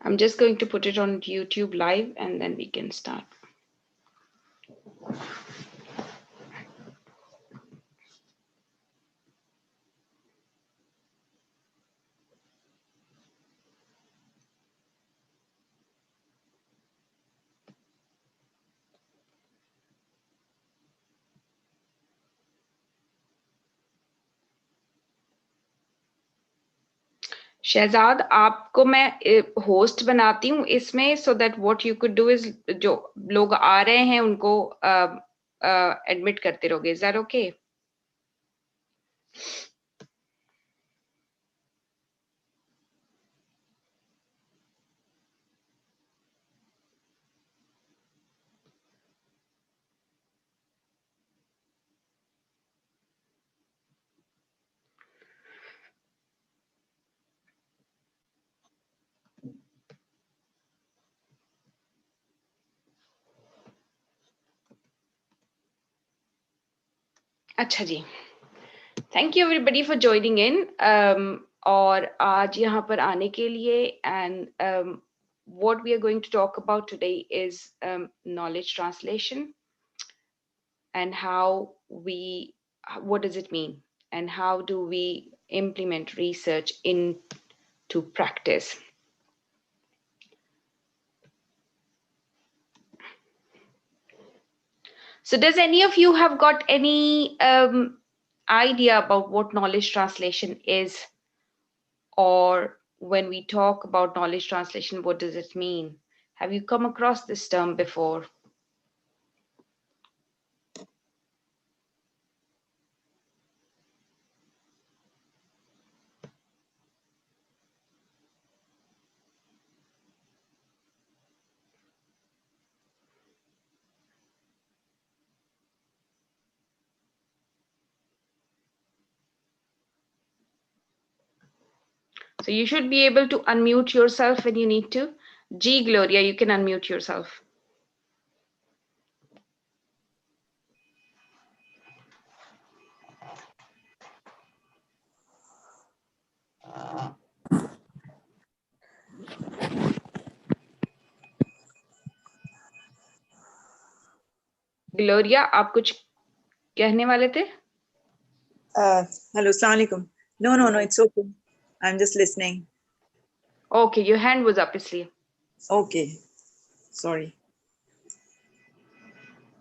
I'm just going to put it on YouTube live and then we can start. Shahzad आपको मैं host बनाती हूँ इसमें so that what you could do is जो लोग आ रहे हैं उनको एडमिट करते रहोगे. Is that okay? अच्छा जी. Thank you everybody for joining in. और आज यहाँ पर आने के लिए and what we are going to talk about today is knowledge translation and what does it mean and how do we implement research into practice. So does any of you have got any idea about what knowledge translation is? Or when we talk about knowledge translation, what does it mean? Have you come across this term before? So you should be able to unmute yourself when you need to. G, Gloria, you can unmute yourself. Gloria, आप कुछ कहने वाले थे? Hello, Assalamu alaikum. No, it's okay. I'm just listening. Okay, your hand was up, इसलिए. Okay, sorry.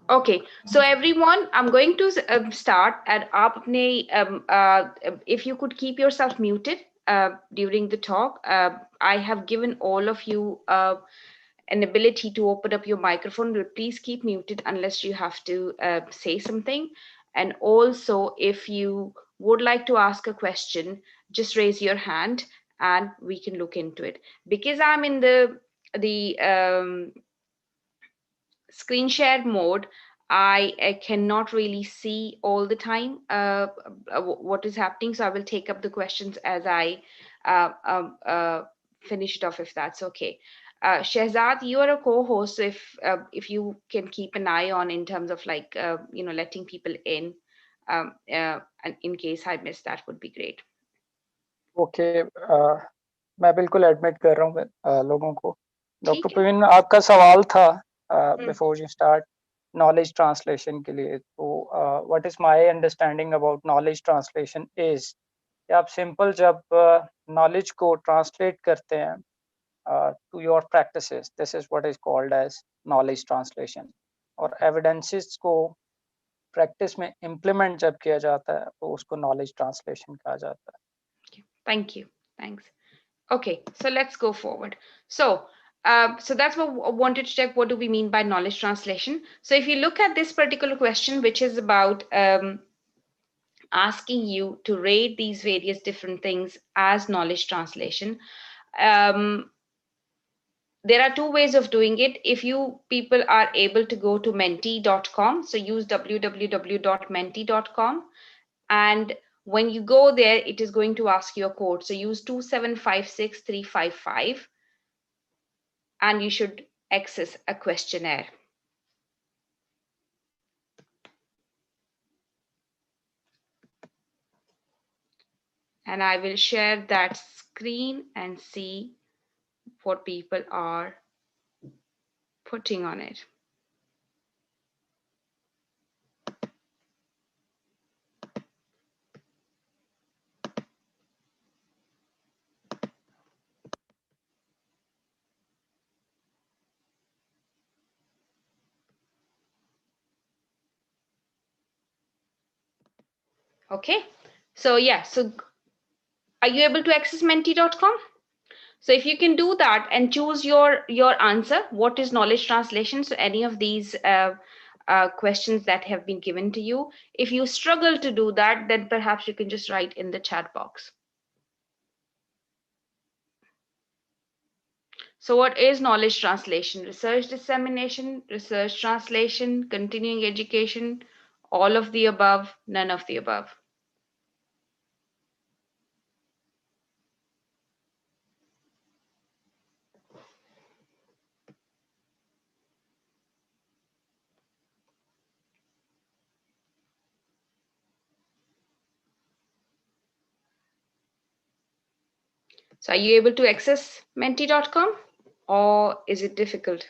Okay, so everyone, I'm going to start and if you could keep yourself muted during the talk. I have given all of you an ability to open up your microphone, but please keep muted unless you have to say something. And also, if you would like to ask a question, just raise your hand and we can look into it. Because I'm in the screen share mode, I cannot really see all the time what is happening. So I will take up the questions as I finish it off, if that's okay. Shehzad, you are a co-host, so if you can keep an eye on in terms of like letting people in, and in case I miss that would be great. Okay, मैं बिल्कुल admit कर रहा हूँ लोगों को. Doctor ठीक है. प्रवीण, आपका सवाल था before you start knowledge translation के लिए. तो what is my understanding about knowledge translation is कि आप सिंपल जब नॉलेज को ट्रांसलेट करते हैं to your practices, this is what is called as knowledge translation. और एविडेंसेस को प्रैक्टिस में इम्प्लीमेंट जब किया जाता है तो उसको नॉलेज ट्रांसलेशन कहा जाता है. Thank you. Thanks. Okay, so let's go forward. So that's what I wanted to check. What do we mean by knowledge translation? So if you look at this particular question, which is about asking you to rate these various different things as knowledge translation, there are two ways of doing it. If you people are able to go to menti.com, so use www.menti.com, and when you go there, it is going to ask you a code. So use 2756355 and you should access a questionnaire. And I will share that screen and see what people are putting on it. Okay, so yeah, so are you able to access menti.com? So if you can do that and choose your answer, what is knowledge translation? So any of these questions that have been given to you. If you struggle to do that, then perhaps you can just write in the chat box. So what is knowledge translation? Research dissemination, research translation, continuing education, all of the above, none of the above. So are you able to access menti.com or is it difficult?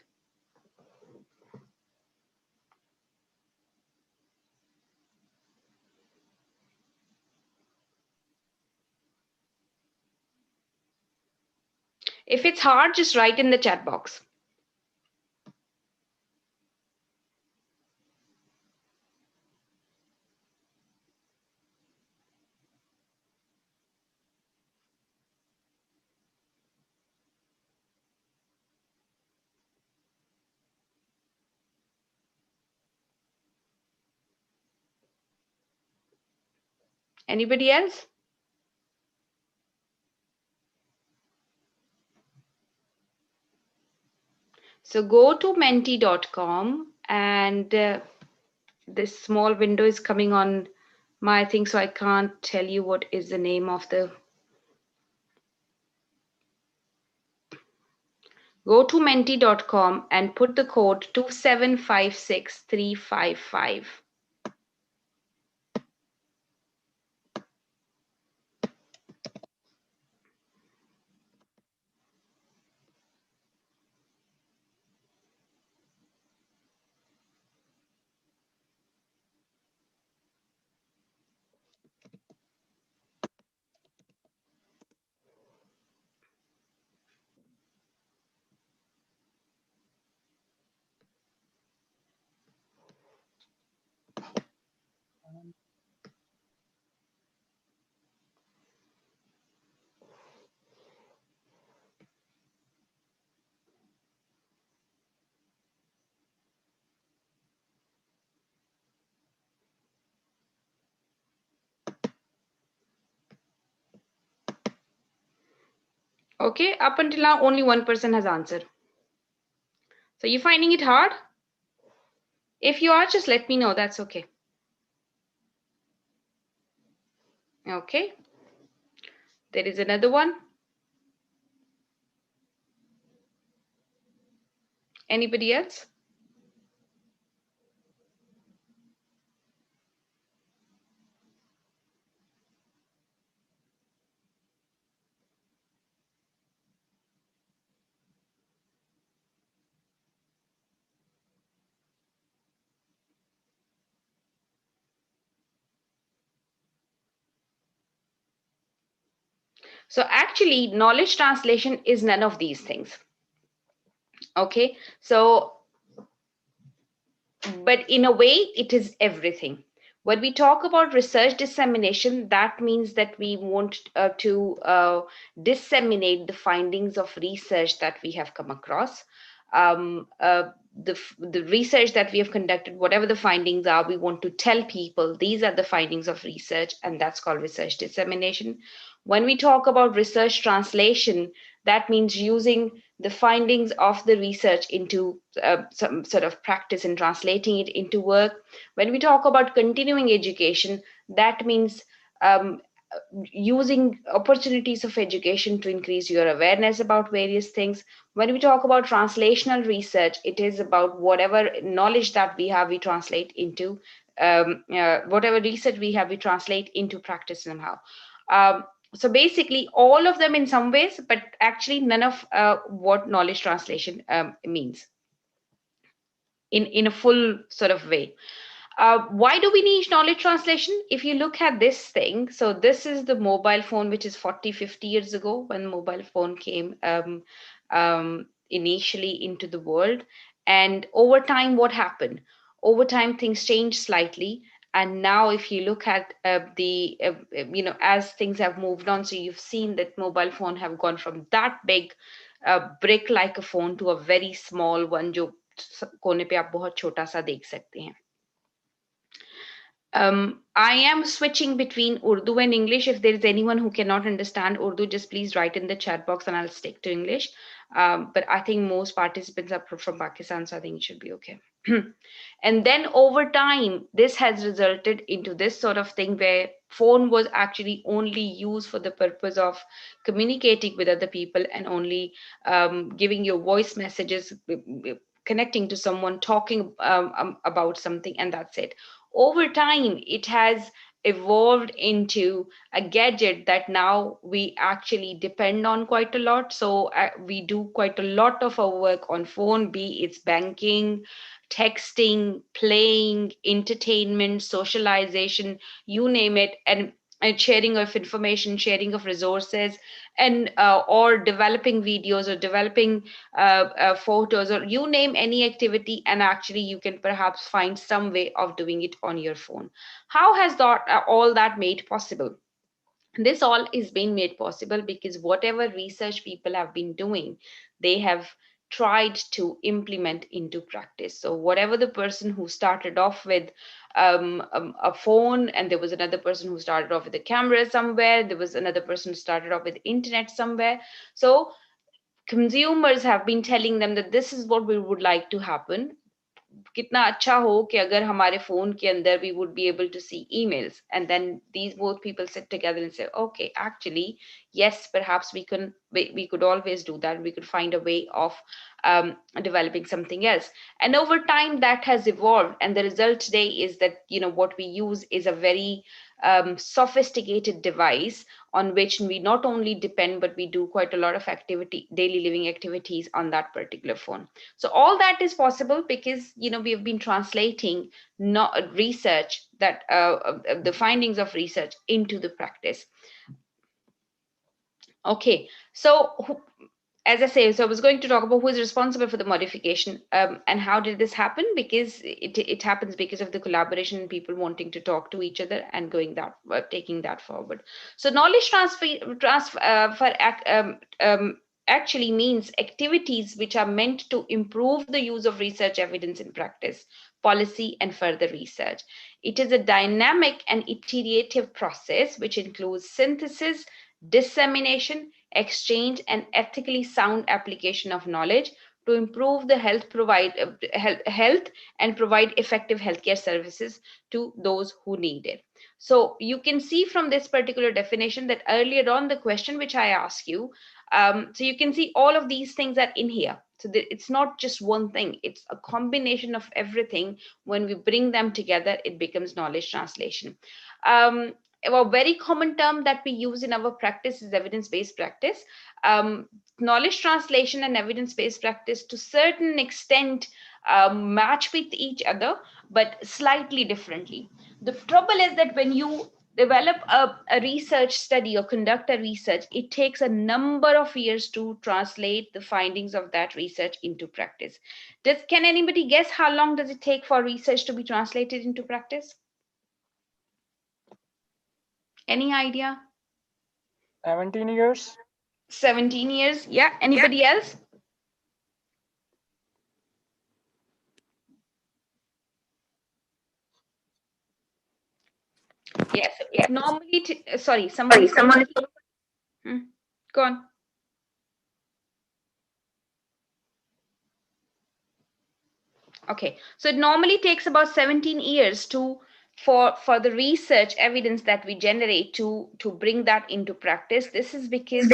If it's hard, just write in the chat box. Anybody else? So go to menti.com and this small window is coming on my thing, so I can't tell you what is the name of the. Go to menti.com and put the code 2756355. Okay, up until now, only one person has answered. So you're finding it hard? If you are, just let me know. That's okay. Okay. There is another one. Anybody else? So actually, knowledge translation is none of these things. Okay, so, but in a way, it is everything. When we talk about research dissemination, that means that we want to disseminate the findings of research that we have come across. The research that we have conducted, whatever the findings are, we want to tell people these are the findings of research, and that's called research dissemination. When we talk about research translation, that means using the findings of the research into some sort of practice and translating it into work. When we talk about continuing education, that means using opportunities of education to increase your awareness about various things. When we talk about translational research, it is about whatever knowledge that we have, we translate into whatever research we have, we translate into practice somehow. So basically all of them in some ways, but actually none of what knowledge translation means in a full sort of way. Why do we need knowledge translation? If you look at this thing, so this is the mobile phone, which is 40, 50 years ago when mobile phone came initially into the world. And over time, what happened? Over time, things changed slightly. And now, if you look at as things have moved on, so you've seen that mobile phone have gone from that big brick like a phone to a very small one, जो कोने पे आप बहुत छोटा सा देख सकते हैं. I am switching between Urdu and English. If there is anyone who cannot understand Urdu, just please write in the chat box and I'll stick to English. But I think most participants are from Pakistan, so I think it should be okay. And then over time, this has resulted into this sort of thing where phone was actually only used for the purpose of communicating with other people and only giving your voice messages, connecting to someone, talking about something, and that's it. Over time, it has evolved into a gadget that now we actually depend on quite a lot. So we do quite a lot of our work on phone, be it's banking, texting, playing, entertainment, socialization, you name it, and sharing of information, sharing of resources, and or developing videos or developing photos, or you name any activity, and actually you can perhaps find some way of doing it on your phone. How has that all that made possible? This all is being made possible because whatever research people have been doing, they have tried to implement into practice. So whatever the person who started off with a phone, and there was another person who started off with a camera somewhere, there was another person who started off with internet somewhere. So consumers have been telling them that this is what we would like to happen. कितना अच्छा हो कि अगर हमारे phone के अंदर we would be able to see emails, and then these both people sit together and say, okay, actually yes, perhaps we could always do that, we could find a way of developing something else. And over time that has evolved, and the result today is that what we use is a very sophisticated device on which we not only depend, but we do quite a lot of daily living activities on that particular phone. So all that is possible because we have been translating research, that the findings of research into the practice. Okay, so as I say, so I was going to talk about who is responsible for the modification, and how did this happen? Because it happens because of the collaboration and people wanting to talk to each other and taking that forward. So knowledge actually means activities which are meant to improve the use of research evidence in practice, policy, and further research. It is a dynamic and iterative process which includes synthesis, dissemination, exchange, and ethically sound application of knowledge to improve the health and provide effective healthcare services to those who need it. So you can see from this particular definition that earlier on the question which I asked you, so you can see all of these things are in here. So it's not just one thing, it's a combination of everything. When we bring them together, it becomes knowledge translation. A very common term that we use in our practice is evidence-based practice. Knowledge translation and evidence-based practice to certain extent match with each other, but slightly differently. The trouble is that when you develop a research study or conduct a research, it takes a number of years to translate the findings of that research into practice. Can anybody guess how long does it take for research to be translated into practice? Any idea? 17 years. 17 years. Yeah. Anybody else? Yes. Yeah, so normally, sorry, someone is. Go on. Okay. So it normally takes about 17 years for the research evidence that we generate to bring that into practice. This is because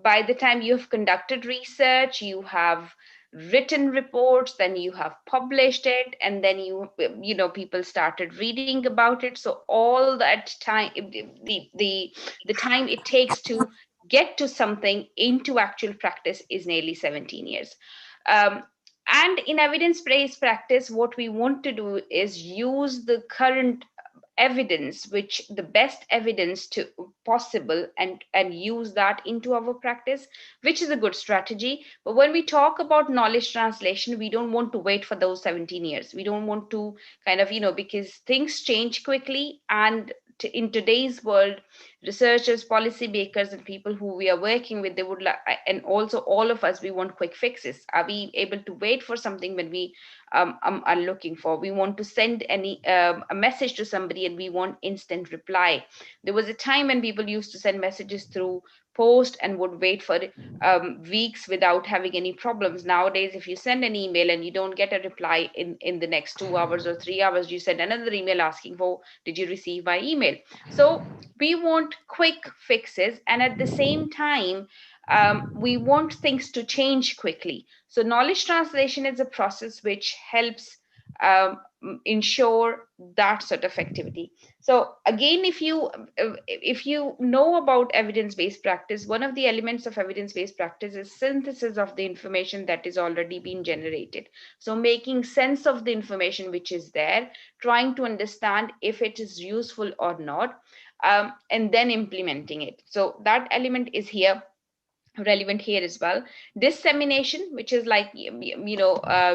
by the time you have conducted research, you have written reports, then you have published it, and then people started reading about it. So all that time, the time it takes to get to something into actual practice is nearly 17 years. um, and in evidence-based practice, what we want to do is use the current evidence, which the best evidence to possible, and use that into our practice, which is a good strategy. But when we talk about knowledge translation, we don't want to wait for those 17 years. We don't want to kind of, because things change quickly, and in today's world, researchers, policy makers, and people who we are working with, they would like, and also all of us, we want quick fixes. Are we able to wait for something when we are looking for? We want to send a message to somebody and we want instant reply. There was a time when people used to send messages through post and would wait for weeks without having any problems. Nowadays, if you send an email and you don't get a reply in the next 2 hours or 3 hours, you send another email asking for, did you receive my email? So we want quick fixes, and at the same time, we want things to change quickly. So knowledge translation is a process which helps um, ensure that sort of activity. So again, if you know about evidence-based practice, one of the elements of evidence-based practice is synthesis of the information that is already being generated. So making sense of the information which is there, trying to understand if it is useful or not, and then implementing it. So that element is here, relevant here as well. Dissemination, which is like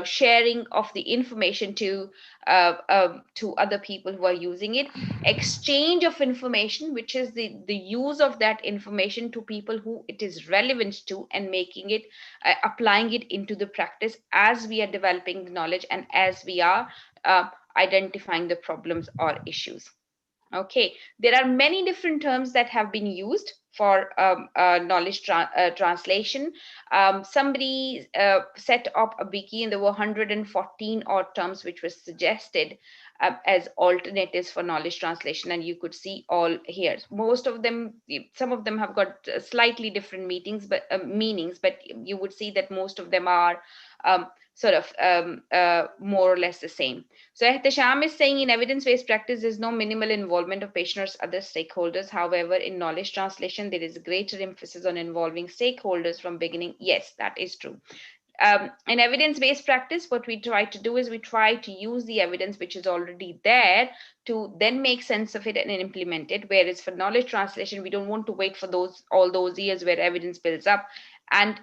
sharing of the information to other people who are using it. Exchange of information, which is the use of that information to people who it is relevant to, and making it applying it into the practice as we are developing the knowledge and as we are identifying the problems or issues. Okay, there are many different terms that have been used for knowledge translation. Somebody set up a wiki, and there were 114 odd terms which were suggested as alternatives for knowledge translation, and you could see all here. Most of them, some of them have got slightly different meanings, but you would see that most of them are more or less the same. So Ehtisham is saying in evidence-based practice, there's no minimal involvement of patients or other stakeholders. However, in knowledge translation, there is a greater emphasis on involving stakeholders from beginning. Yes, that is true. In evidence-based practice, what we try to do is we try to use the evidence which is already there to then make sense of it and implement it. Whereas for knowledge translation, we don't want to wait for all those years where evidence builds up and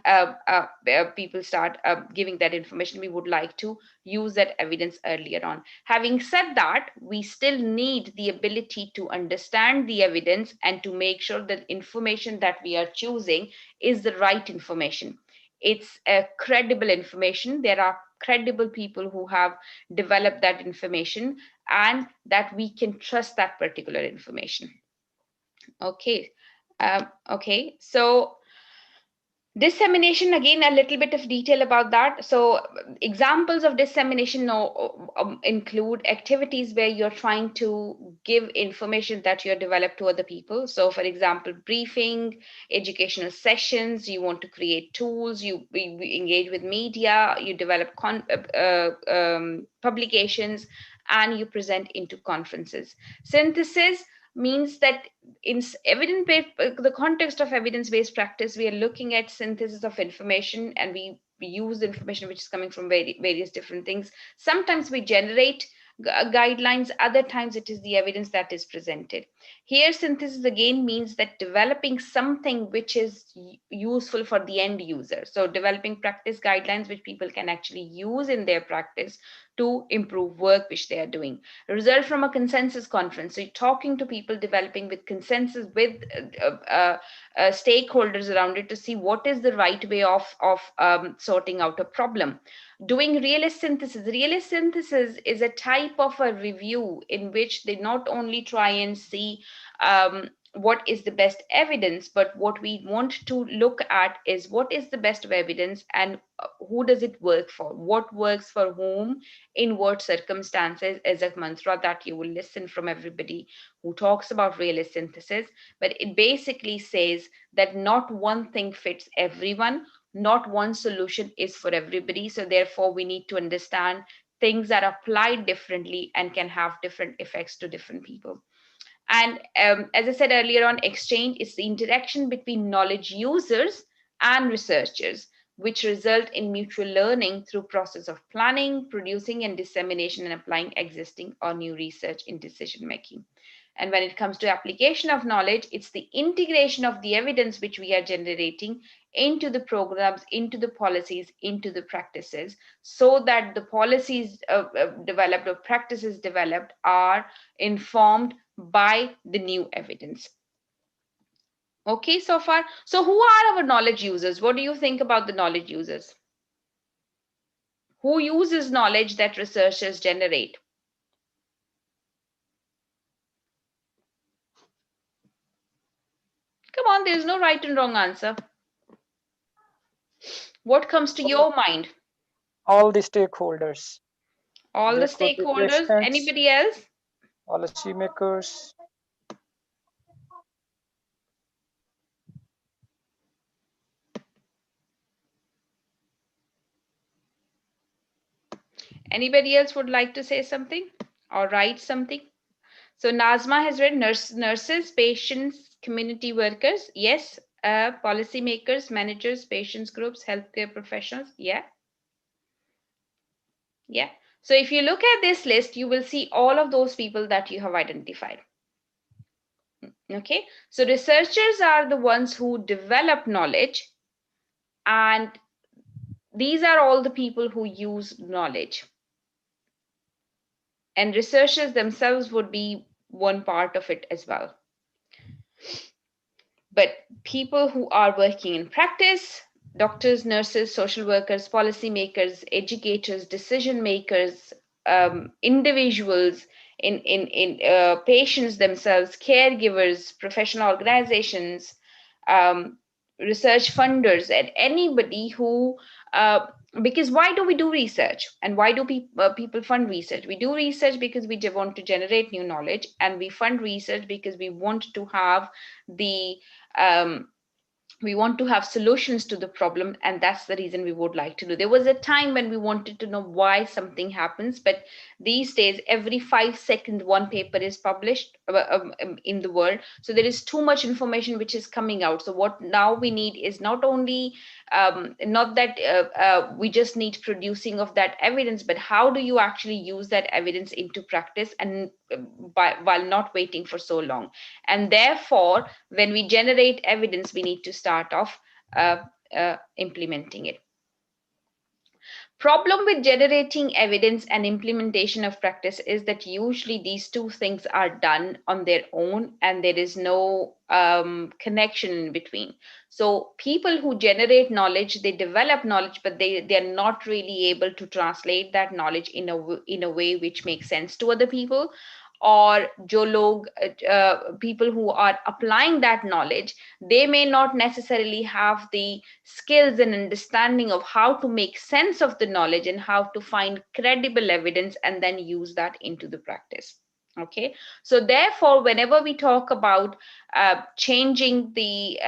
people start giving that information. We would like to use that evidence earlier on. Having said that, we still need the ability to understand the evidence and to make sure that information that we are choosing is the right information. It's a credible information. There are credible people who have developed that information, and that we can trust that particular information. Okay. Okay, so dissemination, again, a little bit of detail about that. So examples of dissemination include activities where you're trying to give information that you have developed to other people. So for example, briefing, educational sessions, you want to create tools, you engage with media, you develop publications, and you present into conferences. Synthesis means that in the context of evidence-based practice, we are looking at synthesis of information, and we use information which is coming from various different things. Sometimes we generate guidelines, other times it is the evidence that is presented. Here, synthesis again means that developing something which is useful for the end user. So developing practice guidelines which people can actually use in their practice to improve work which they are doing. A result from a consensus conference. So you're talking to people, developing with consensus with stakeholders around it to see what is the right way of sorting out a problem. Doing realist synthesis. Realist synthesis is a type of a review in which they not only try and see what is the best evidence, but what we want to look at is what is the best of evidence and who does it work for, what works for whom, in what circumstances, is a mantra that you will listen from everybody who talks about realist synthesis. But it basically says that not one thing fits everyone. Not one solution is for everybody. So therefore, we need to understand things that are applied differently and can have different effects to different people. And as I said earlier on, exchange is the interaction between knowledge users and researchers, which result in mutual learning through process of planning, producing, and dissemination and applying existing or new research in decision making. And when it comes to application of knowledge, it's the integration of the evidence which we are generating into the programs, into the policies, into the practices, so that the policies developed or practices developed are informed by the new evidence. Okay, so far. So who are our knowledge users? What do you think about the knowledge users? Who uses knowledge that researchers generate? Come on, there's no right and wrong answer. What comes to your mind? All the stakeholders. All the There could be stakeholders. patients, Anybody else? policymakers. Anybody else would like to say something or write something? So Nazma has read nurses, patients, community workers. Yes. Policymakers, managers, patients groups, healthcare professionals. Yeah. Yeah. So if you look at this list, you will see all of those people that you have identified. Okay. So researchers are the ones who develop knowledge, and these are all the people who use knowledge. And researchers themselves would be one part of it as well. But people who are working in practice, doctors, nurses, social workers, policymakers, educators, decision makers, individuals, in patients themselves, caregivers, professional organizations, research funders, and anybody who because why do we do research, and why do people fund research? We do research because we want to generate new knowledge, and we fund research because we want to have the we want to have solutions to the problem, and that's the reason we would like to do. There was a time when we wanted to know why something happens, but these days every 5 seconds one paper is published in the world. So there is too much information which is coming out. So what now we need is not only not that we just need producing of that evidence, but how do you actually use that evidence into practice, and while not waiting for so long. And therefore, when we generate evidence, we need to start off implementing it. Problem with generating evidence and implementation of practice is that usually these two things are done on their own, and there is no connection in between. So people who generate knowledge, they develop knowledge, but they're not really able to translate that knowledge in a way which makes sense to other people. Or jo log people who are applying that knowledge, they may not necessarily have the skills and understanding of how to make sense of the knowledge and how to find credible evidence and then use that into the practice. Okay, so therefore, whenever we talk about changing the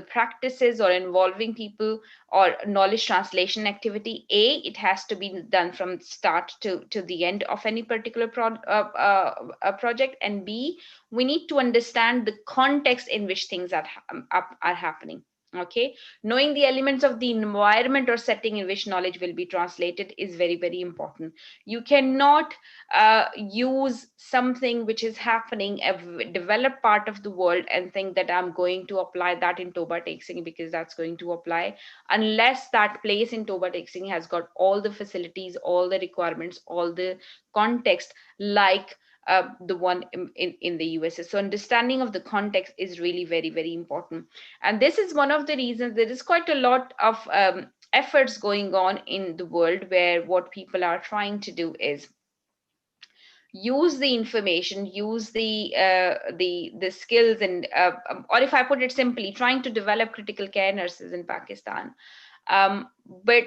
practices or involving people or knowledge translation activity, it has to be done from start to the end of any particular project, and B, we need to understand the context in which things are happening. Okay, knowing the elements of the environment or setting in which knowledge will be translated is very, very important. You cannot use something which is happening a developed part of the world and think that I'm going to apply that in Toba Tek because that's going to apply, unless that place in Toba Tek has got all the facilities, all the requirements, all the context like the one in the USA. So understanding of the context is really very, very important. And this is one of the reasons there is quite a lot of efforts going on in the world where what people are trying to do is use the information, use the skills, and or if I put it simply, trying to develop critical care nurses in Pakistan. But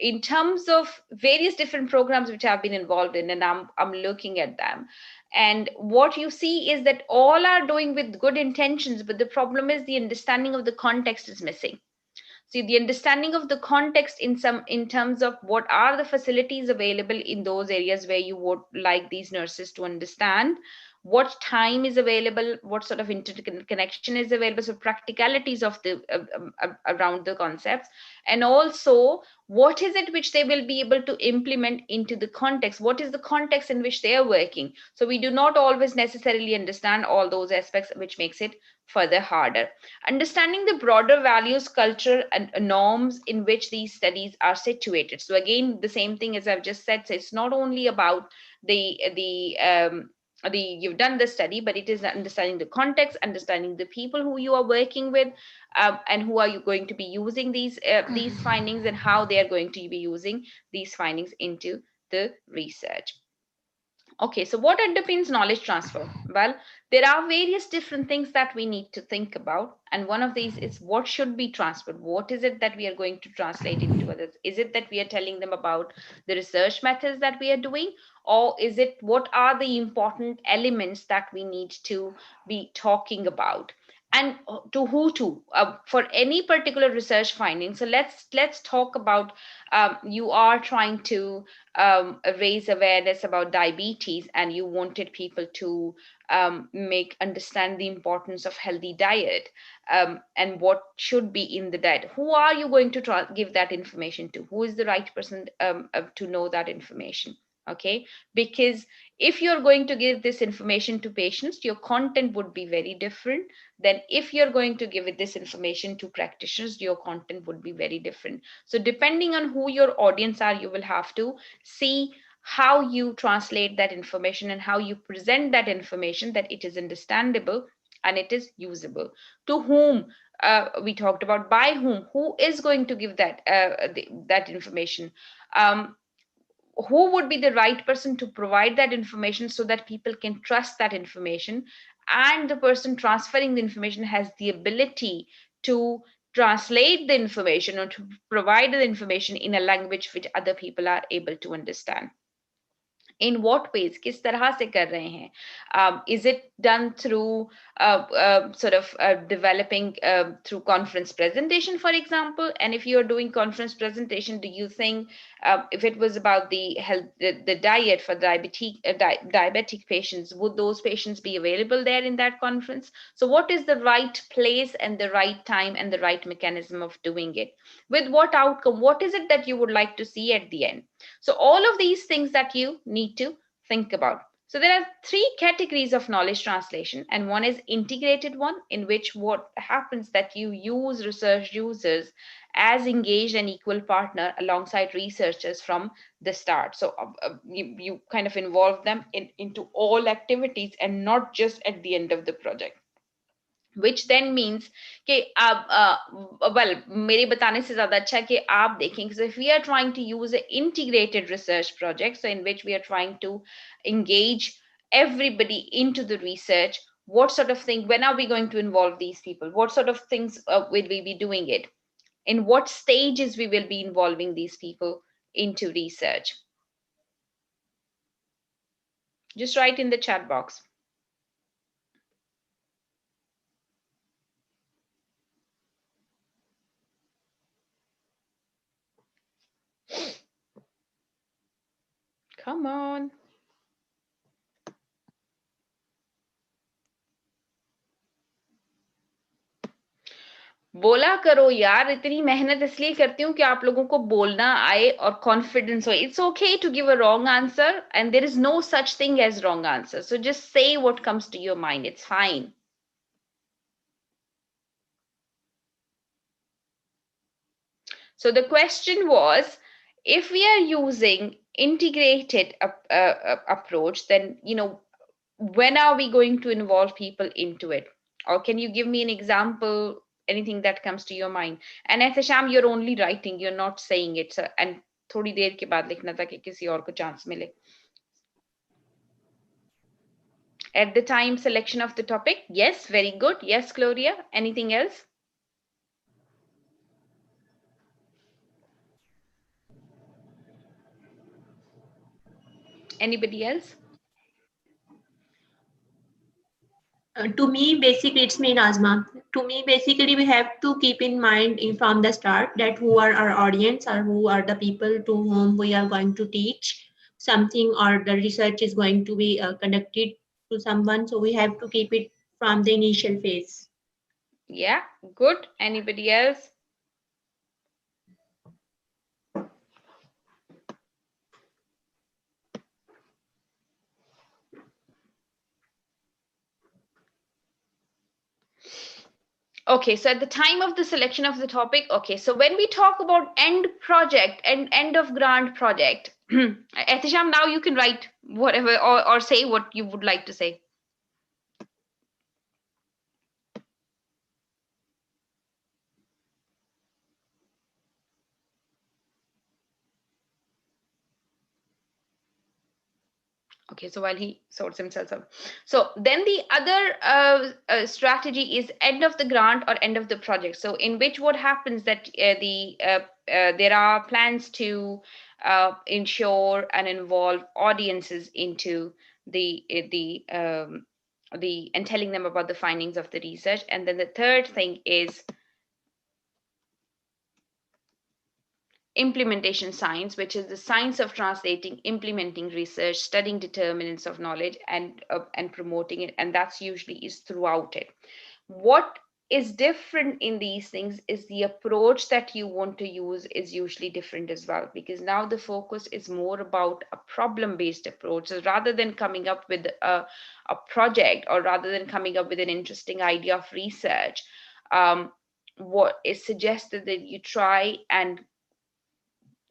in terms of various different programs which I've been involved in, and I'm looking at them, and what you see is that all are doing with good intentions, but the problem is the understanding of the context is missing. So the understanding of the context in terms of what are the facilities available in those areas where you would like these nurses to understand, what time is available, what sort of interconnection is available, so practicalities of the around the concepts, and also what is it which they will be able to implement into the context, what is the context in which they are working. So we do not always necessarily understand all those aspects, which makes it further harder. Understanding the broader values, culture, and norms in which these studies are situated. So again, the same thing as I've just said. So it's not only about the you've done the study, but it is understanding the context, understanding the people who you are working with, and who are you going to be using these findings, and how they are going to be using these findings into the research. Okay, so what underpins knowledge transfer? Well, there are various different things that we need to think about. And one of these is what should be transferred? What is it that we are going to translate into others? Is it that we are telling them about the research methods that we are doing? Or is it what are the important elements that we need to be talking about? And to who to for any particular research finding. So let's talk about you are trying to raise awareness about diabetes, and you wanted people to make understand the importance of healthy diet, and what should be in the diet. Who are you going to give that information to? Who is the right person to know that information? Okay, because if you're going to give this information to patients, your content would be very different than if you're going to give it this information to practitioners. Your content would be very different. So depending on who your audience are, you will have to see how you translate that information and how you present that information, that it is understandable and it is usable. To whom, we talked about by who is going to give that information, who would be the right person to provide that information so that people can trust that information, and the person transferring the information has the ability to translate the information or to provide the information in a language which other people are able to understand. In what ways, किस तरह से कर रहे हैं? Is it done through sort of developing through conference presentation, for example? And if you're doing conference presentation, do you think if it was about the health, the diet for diabetic patients, would those patients be available there in that conference? So what is the right place and the right time and the right mechanism of doing it? With what outcome? What is it that you would like to see at the end? So all of these things that you need to think about. So there are three categories of knowledge translation, and one is integrated one, in which what happens that you use research users as engaged and equal partner alongside researchers from the start. So you kind of involve them into all activities and not just at the end of the project, which then means कि आप well मेरे बताने से ज़्यादा अच्छा है कि आप देखें. So if we are trying to use an integrated research project, so in which we are trying to engage everybody into the research, what sort of thing, when are we going to involve these people, what sort of things will we be doing it, in what stages we will be involving these people into research? Just write in the chat box. Come on. बोला करो यार, इतनी मेहनत इसलिए करती हूँ कि आप लोगों को बोलना आए और कॉन्फिडेंस हो. It's okay to give a wrong answer, and there is no such thing as wrong answer. So just say what comes to your mind. It's fine. So the question was, if we are using integrated approach, then when are we going to involve people into it? Or can you give me an example, anything that comes to your mind? And Ehtisham, you're only writing, you're not saying it. So, and थोड़ी देर के बाद लिखना था कि किसी और को chance मिले. At the time selection of the topic. Yes, very good. Yes, Gloria. Anything else? Anybody else? To me, basically, it's me, Nazma. To me, basically, we have to keep in mind from the start that who are our audience or who are the people to whom we are going to teach something or the research is going to be conducted to someone. So we have to keep it from the initial phase. Yeah, good. Anybody else? Okay, so at the time of the selection of the topic, okay, so when we talk about end project and end of grant project, Ehtisham, now you can write whatever or say what you would like to say. Okay, so while he sorts himself out. So then the other strategy is end of the grant or end of the project. So in which what happens that there are plans to ensure and involve audiences into the and telling them about the findings of the research. And then the third thing is implementation science, which is the science of translating, implementing research, studying determinants of knowledge, and promoting it. And that's usually is throughout it. What is different in these things is the approach that you want to use is usually different as well, because now the focus is more about a problem-based approach. So rather than coming up with a project, or rather than coming up with an interesting idea of research, what is suggested that you try and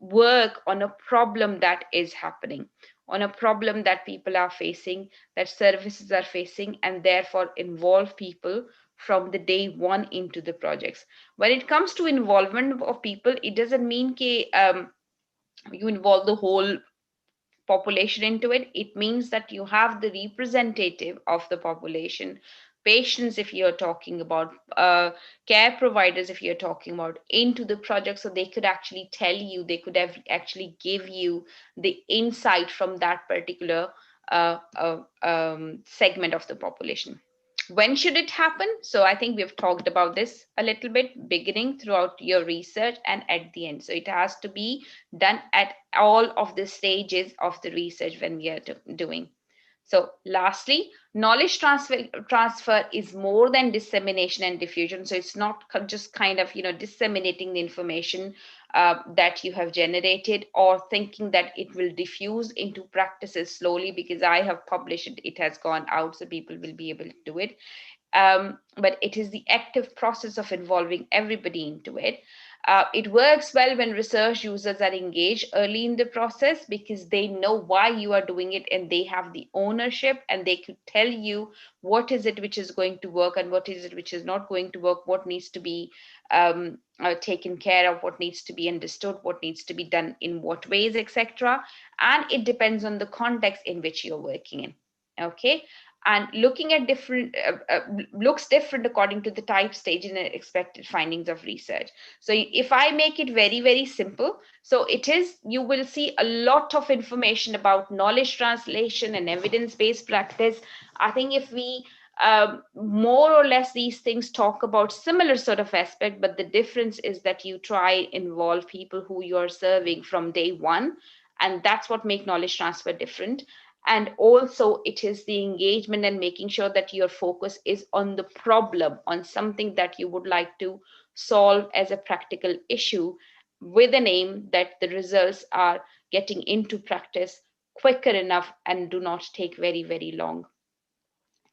work on a problem that is happening, on a problem that people are facing, that services are facing, and therefore involve people from the day one into the projects. When it comes to involvement of people, it doesn't mean you involve the whole population into it. It means that you have the representative of the population, patients if you're talking about, care providers if you're talking about, into the project, so they could actually tell you, they could have actually give you the insight from that particular segment of the population. When should it happen? So I think we've talked about this a little bit, beginning, throughout your research, and at the end. So it has to be done at all of the stages of the research when we are doing. So lastly, knowledge transfer is more than dissemination and diffusion. So it's not just kind of, disseminating the information that you have generated, or thinking that it will diffuse into practices slowly because I have published it, it has gone out, so people will be able to do it. But it is the active process of involving everybody into it. It works well when research users are engaged early in the process, because they know why you are doing it and they have the ownership, and they could tell you what is it which is going to work and what is it which is not going to work, what needs to be taken care of, what needs to be understood, what needs to be done in what ways, etc. And it depends on the context in which you're working in. Okay, and looking at different looks different according to the type, stage, and expected findings of research. So if I make it very, very simple, so it is, you will see a lot of information about knowledge translation and evidence-based practice. I think if we more or less these things talk about similar sort of aspect, but the difference is that you try involve people who you are serving from day one, and that's what make knowledge transfer different. And also it is the engagement and making sure that your focus is on the problem, on something that you would like to solve as a practical issue, with an aim that the results are getting into practice quicker enough and do not take very, very long.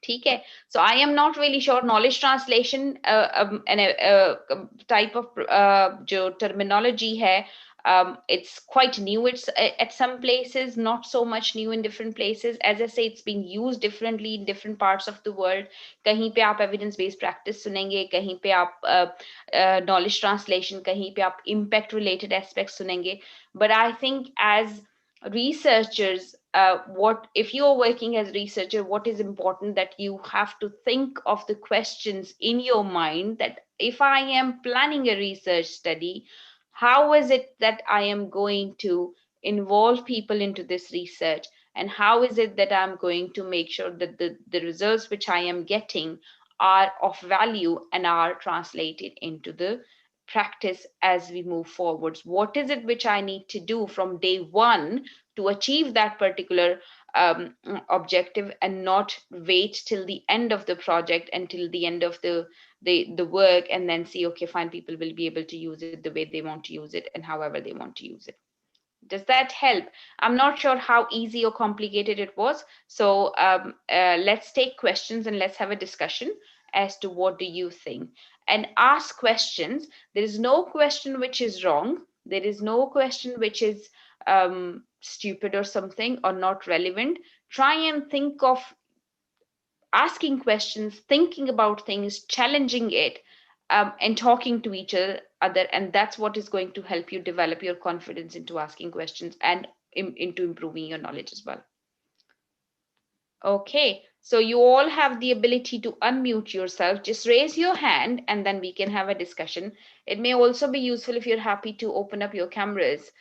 ठीक है, so I am not really sure knowledge translation type of जो terminology है, it's quite new. It's at some places not so much new in different places. As I say, it's being used differently in different parts of the world. कहीं पे आप evidence based practice सुनेंगे, कहीं पे आप knowledge translation, कहीं पे आप impact related aspects सुनेंगे. But I think as researchers, what if you're working as a researcher, what is important that you have to think of the questions in your mind, that if I am planning a research study, how is it that I am going to involve people into this research, and how is it that I'm going to make sure that the results which I am getting are of value and are translated into the practice as we move forwards. What is it which I need to do from day one to achieve that particular objective, and not wait till the end of the project, until the end of the work, and then see, okay, fine, people will be able to use it the way they want to use it and however they want to use it. Does that help? I'm not sure how easy or complicated it was. So let's take questions and let's have a discussion as to what do you think. And ask questions. There is no question which is wrong. There is no question which is stupid or something or not relevant. Try and think of asking questions, thinking about things, challenging it, and talking to each other. And that's what is going to help you develop your confidence into asking questions and into improving your knowledge as well. Okay, so you all have the ability to unmute yourself. Just raise your hand and then we can have a discussion. It may also be useful if you're happy to open up your cameras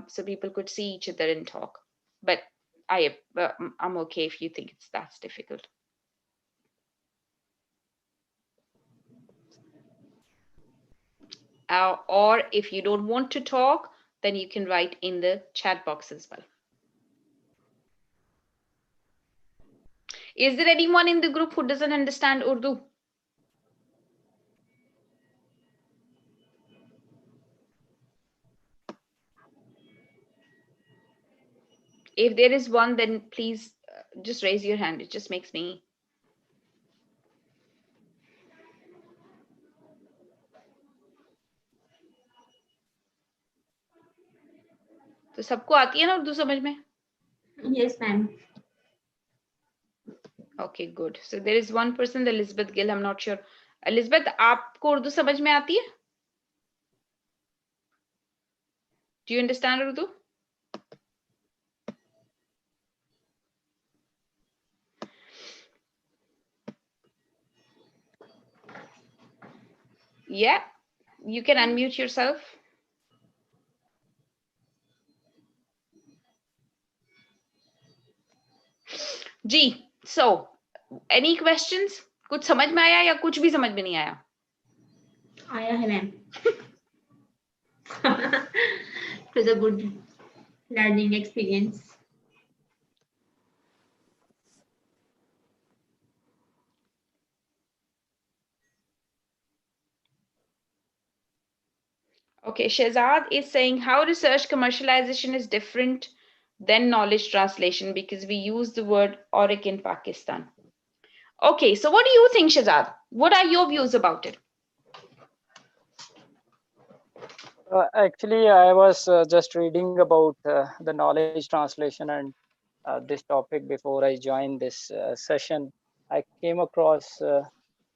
so people could see each other and talk. But I'm okay if you think that's difficult. Or if you don't want to talk, then you can write in the chat box as well. Is there anyone in the group who doesn't understand Urdu? If there is one, then please just raise your hand. It just makes me. तो सबको आती है ना उर्दू समझ में? Yes, ma'am. Okay, good. So there is one person, Elizabeth Gill. I'm not sure. Elizabeth, आपको उर्दू समझ में आती है? Do you understand Urdu? Yeah, you can unmute yourself. Ji, so any questions? कुछ समझ में आया या कुछ भी समझ में नहीं आया? आया है ma'am. It was a good learning experience. Okay, Shehzad is saying how research commercialization is different than knowledge translation because we use the word auric in Pakistan. Okay, so what do you think, Shehzad? What are your views about it? Actually, I was just reading about the knowledge translation and this topic before I joined this session. I came across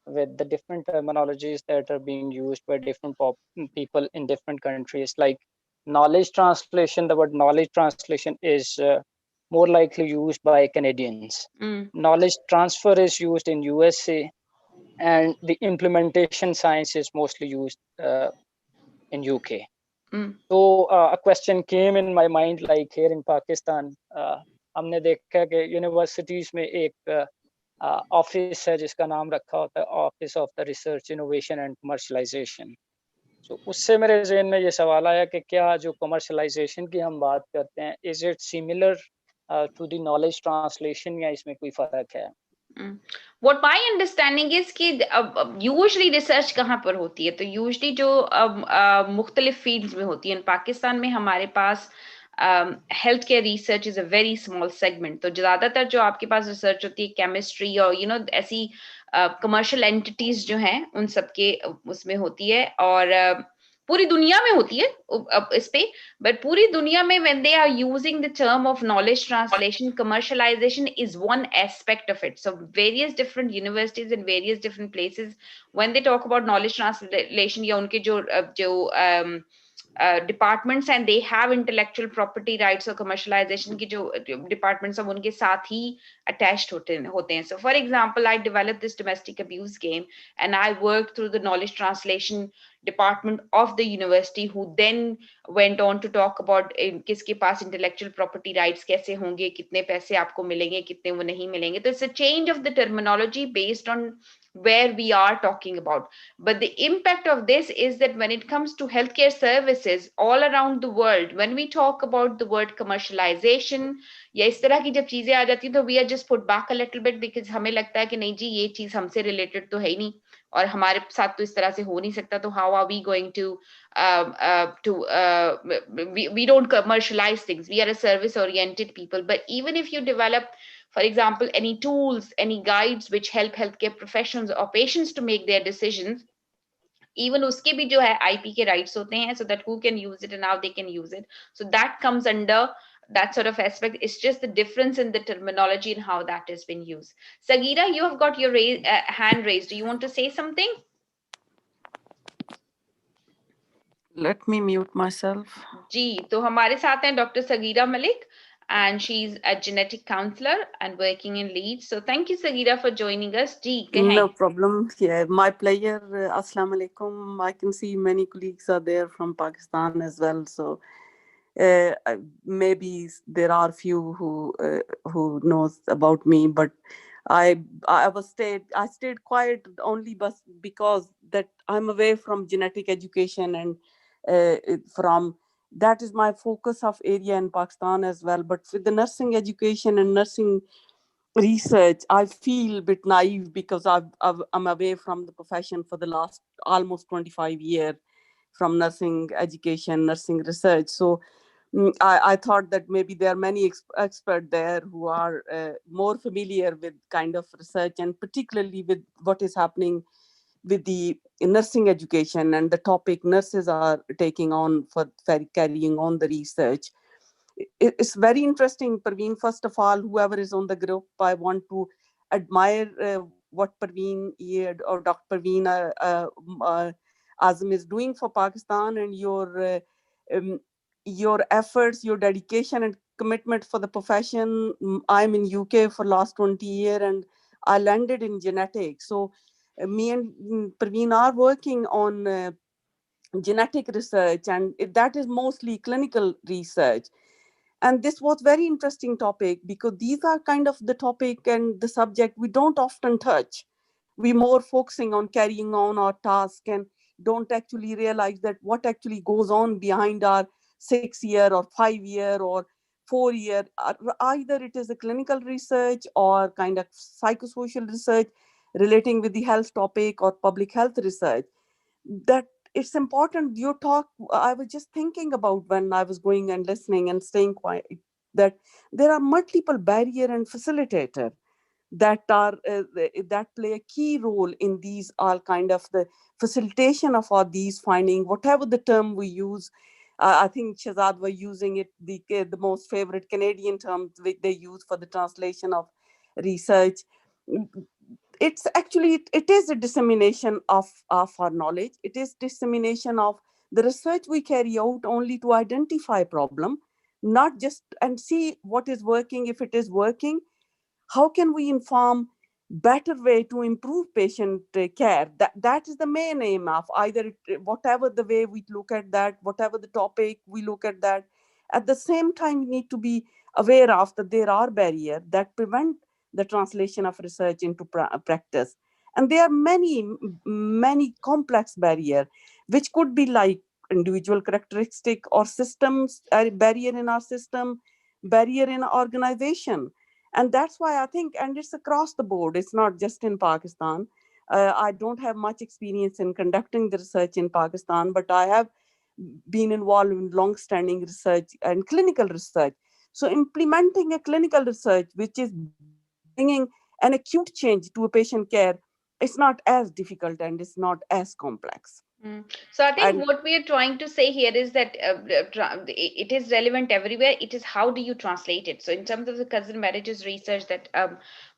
with the different terminologies that are being used by different people in different countries. Like knowledge translation, the word knowledge translation is more likely used by Canadians. Knowledge transfer is used in USA, and the implementation science is mostly used in UK. So a question came in my mind, like here in Pakistan, हमने देखा कि universities में एक office है जिसका नाम रखा होता है office of the research innovation and commercialisation. तो उससे मेरे जहन में ये सवाल आया कि क्या जो कमर्शलाइजेशन की हम बात करते हैं, is it similar to the knowledge translation या इसमें कोई फर्क है? What my understanding is कि usually research कहाँ पर होती है, तो usually जो मुख्तलिफ fields में होती है. पाकिस्तान में हमारे पास health care research is a very small segment. तो ज्यादातर जो आपके पास रिसर्च होती है केमिस्ट्री और ऐसी कमर्शियल एंटिटीज जो हैं उन सबके उसमें होती है, और पूरी दुनिया में होती है इस पे. बट पूरी दुनिया में when they are using the term of knowledge translation, commercialization is one aspect of it. So various different universities in various different places, when they talk about knowledge translation या उनके जो departments and they have intellectual property rights or commercialization की जो departments हैं उनके साथ ही attached होते हैं. So for example, I developed this domestic abuse game and I worked through the knowledge translation department of the university, who then went on to talk about किसके पास intellectual property rights कैसे होंगे, कितने पैसे आपको मिलेंगे, कितने वो नहीं मिलेंगे. So it's a change of the terminology based on where we are talking about. But the impact of this is that when it comes to healthcare services all around the world, when we talk about the word commercialization या इस तरह की जब चीजें आ जाती हैं तो we are just put back a little bit because हमें लगता है कि नहीं जी ये चीज हमसे related तो है ही नहीं और हमारे साथ तो इस तरह से हो नहीं सकता, तो how are we going we don't commercialize things. We are a service oriented people. But even if you develop, for example, any tools, any guides which help healthcare professionals or patients to make their decisions, even uske bhi jo hai IP ke rights hote hain, so that who can use it and how they can use it. So that comes under that sort of aspect. It's just the difference in the terminology and how that has been used. Saghira, you have got your hand raised. Do you want to say something? Let me mute myself. जी, तो हमारे साथ हैं Dr. Saghira Malik, and she's a genetic counselor and working in Leeds. So thank you, Saghira, for joining us. जी, कहें. No problem. Yeah, my player, Assalamu alaikum. I can see many colleagues are there from Pakistan as well. So maybe there are few who knows about me, but I stayed quiet only because that I'm away from genetic education and from that is my focus of area in Pakistan as well. But with the nursing education and nursing research, I feel a bit naive because I'm away from the profession for the last almost 25 years from nursing education, nursing research. So I thought that maybe there are many experts there who are more familiar with kind of research and particularly with what is happening with the nursing education and the topic nurses are taking on for carrying on the research. It's very interesting, Parveen. First of all, whoever is on the group, I want to admire what Parveen or Dr. Parveen Azam is doing for Pakistan and your efforts, your dedication and commitment for the profession. I'm in UK for last 20 years and I landed in genetics. So me and Parveen are working on genetic research, and that is mostly clinical research. And this was very interesting topic because these are kind of the topic and the subject we don't often touch. We more focusing on carrying on our task and don't actually realize that what actually goes on behind our 6 year or 5 year or 4 year. Either it is a clinical research or kind of psychosocial research relating with the health topic or public health research. That it's important. Your talk, I was just thinking about when I was going and listening and staying quiet, that there are multiple barrier and facilitator that are that play a key role in these all kind of the facilitation of all these finding, whatever the term we use. I think Shazad were using it, the most favorite Canadian term which they use for the translation of research. It's actually, it is a dissemination of our knowledge. It is dissemination of the research we carry out only to identify problem, not just and see what is working. If it is working, how can we inform better way to improve patient care? That is the main aim of either whatever the way we look at that, whatever the topic we look at that. At the same time, we need to be aware of that there are barriers that prevent the translation of research into practice. And there are many complex barriers, which could be like individual characteristic or systems, barrier in our system, barrier in organization. And that's why I think, and it's across the board, it's not just in Pakistan. I don't have much experience in conducting the research in Pakistan, but I have been involved in long-standing research and clinical research. So implementing a clinical research, which is bringing an acute change to a patient care, it's not as difficult and it's not as complex. So I think what we are trying to say here is that it is relevant everywhere. It is how do you translate it. So in terms of the cousin marriages research that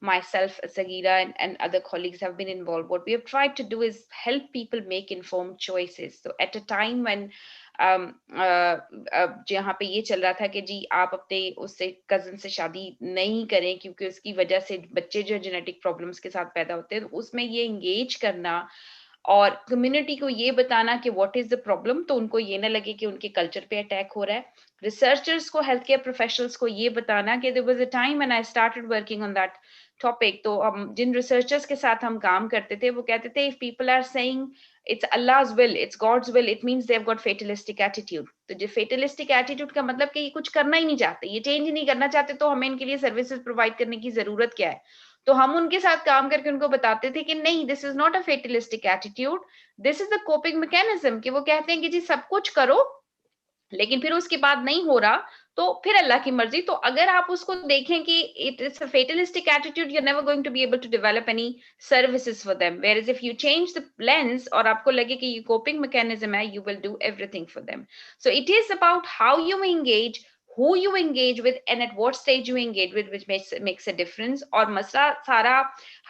myself, Saghira, and other colleagues have been involved, what we have tried to do is help people make informed choices. So at a time when जहाँ पे ये चल रहा था कि जी आप अपने उससे कजन से शादी नहीं करें क्योंकि उसकी वजह से बच्चे जो जेनेटिक प्रॉब्लम्स के साथ पैदा होते हैं, तो उसमें ये एंगेज करना और कम्युनिटी को ये बताना कि व्हाट इज द प्रॉब्लम, तो उनको ये ना लगे कि उनके कल्चर पे अटैक हो रहा है। रिसर्चर्स को, हेल्थ केयर प्रोफेशनल्स को ये बताना कि there was a time when I started working on that topic, तो हम जिन रिसर्चर्स के साथ हम काम करते थे वो कहते थे if people are saying it's Allah's will, it's God's will, it means they have got fatalistic attitude. तो जो फेटलिस्टिक एटीट्यूड का मतलब कि ये कुछ करना ही नहीं चाहते, ये चेंज नहीं करना चाहते, तो हमें इनके लिए सर्विसेज प्रोवाइड करने की जरूरत क्या है। तो हम उनके साथ काम करके उनको बताते थे कि नहीं, this is not a fatalistic attitude, this is the coping mechanism, कि वो कहते हैं कि जी सब कुछ करो लेकिन फिर उसके बाद नहीं हो रहा तो फिर अल्लाह की मर्जी। तो अगर आप उसको देखें कि it is a fatalistic attitude, you are never going to be able to develop any services for them, where is if you change the lens और आपको लगे कि ये कोपिंग मैकेनिज्म है, you will do everything for them. So it is about how you engage, who you engage with, and at what stage you engage with, which makes a difference. और मसला सारा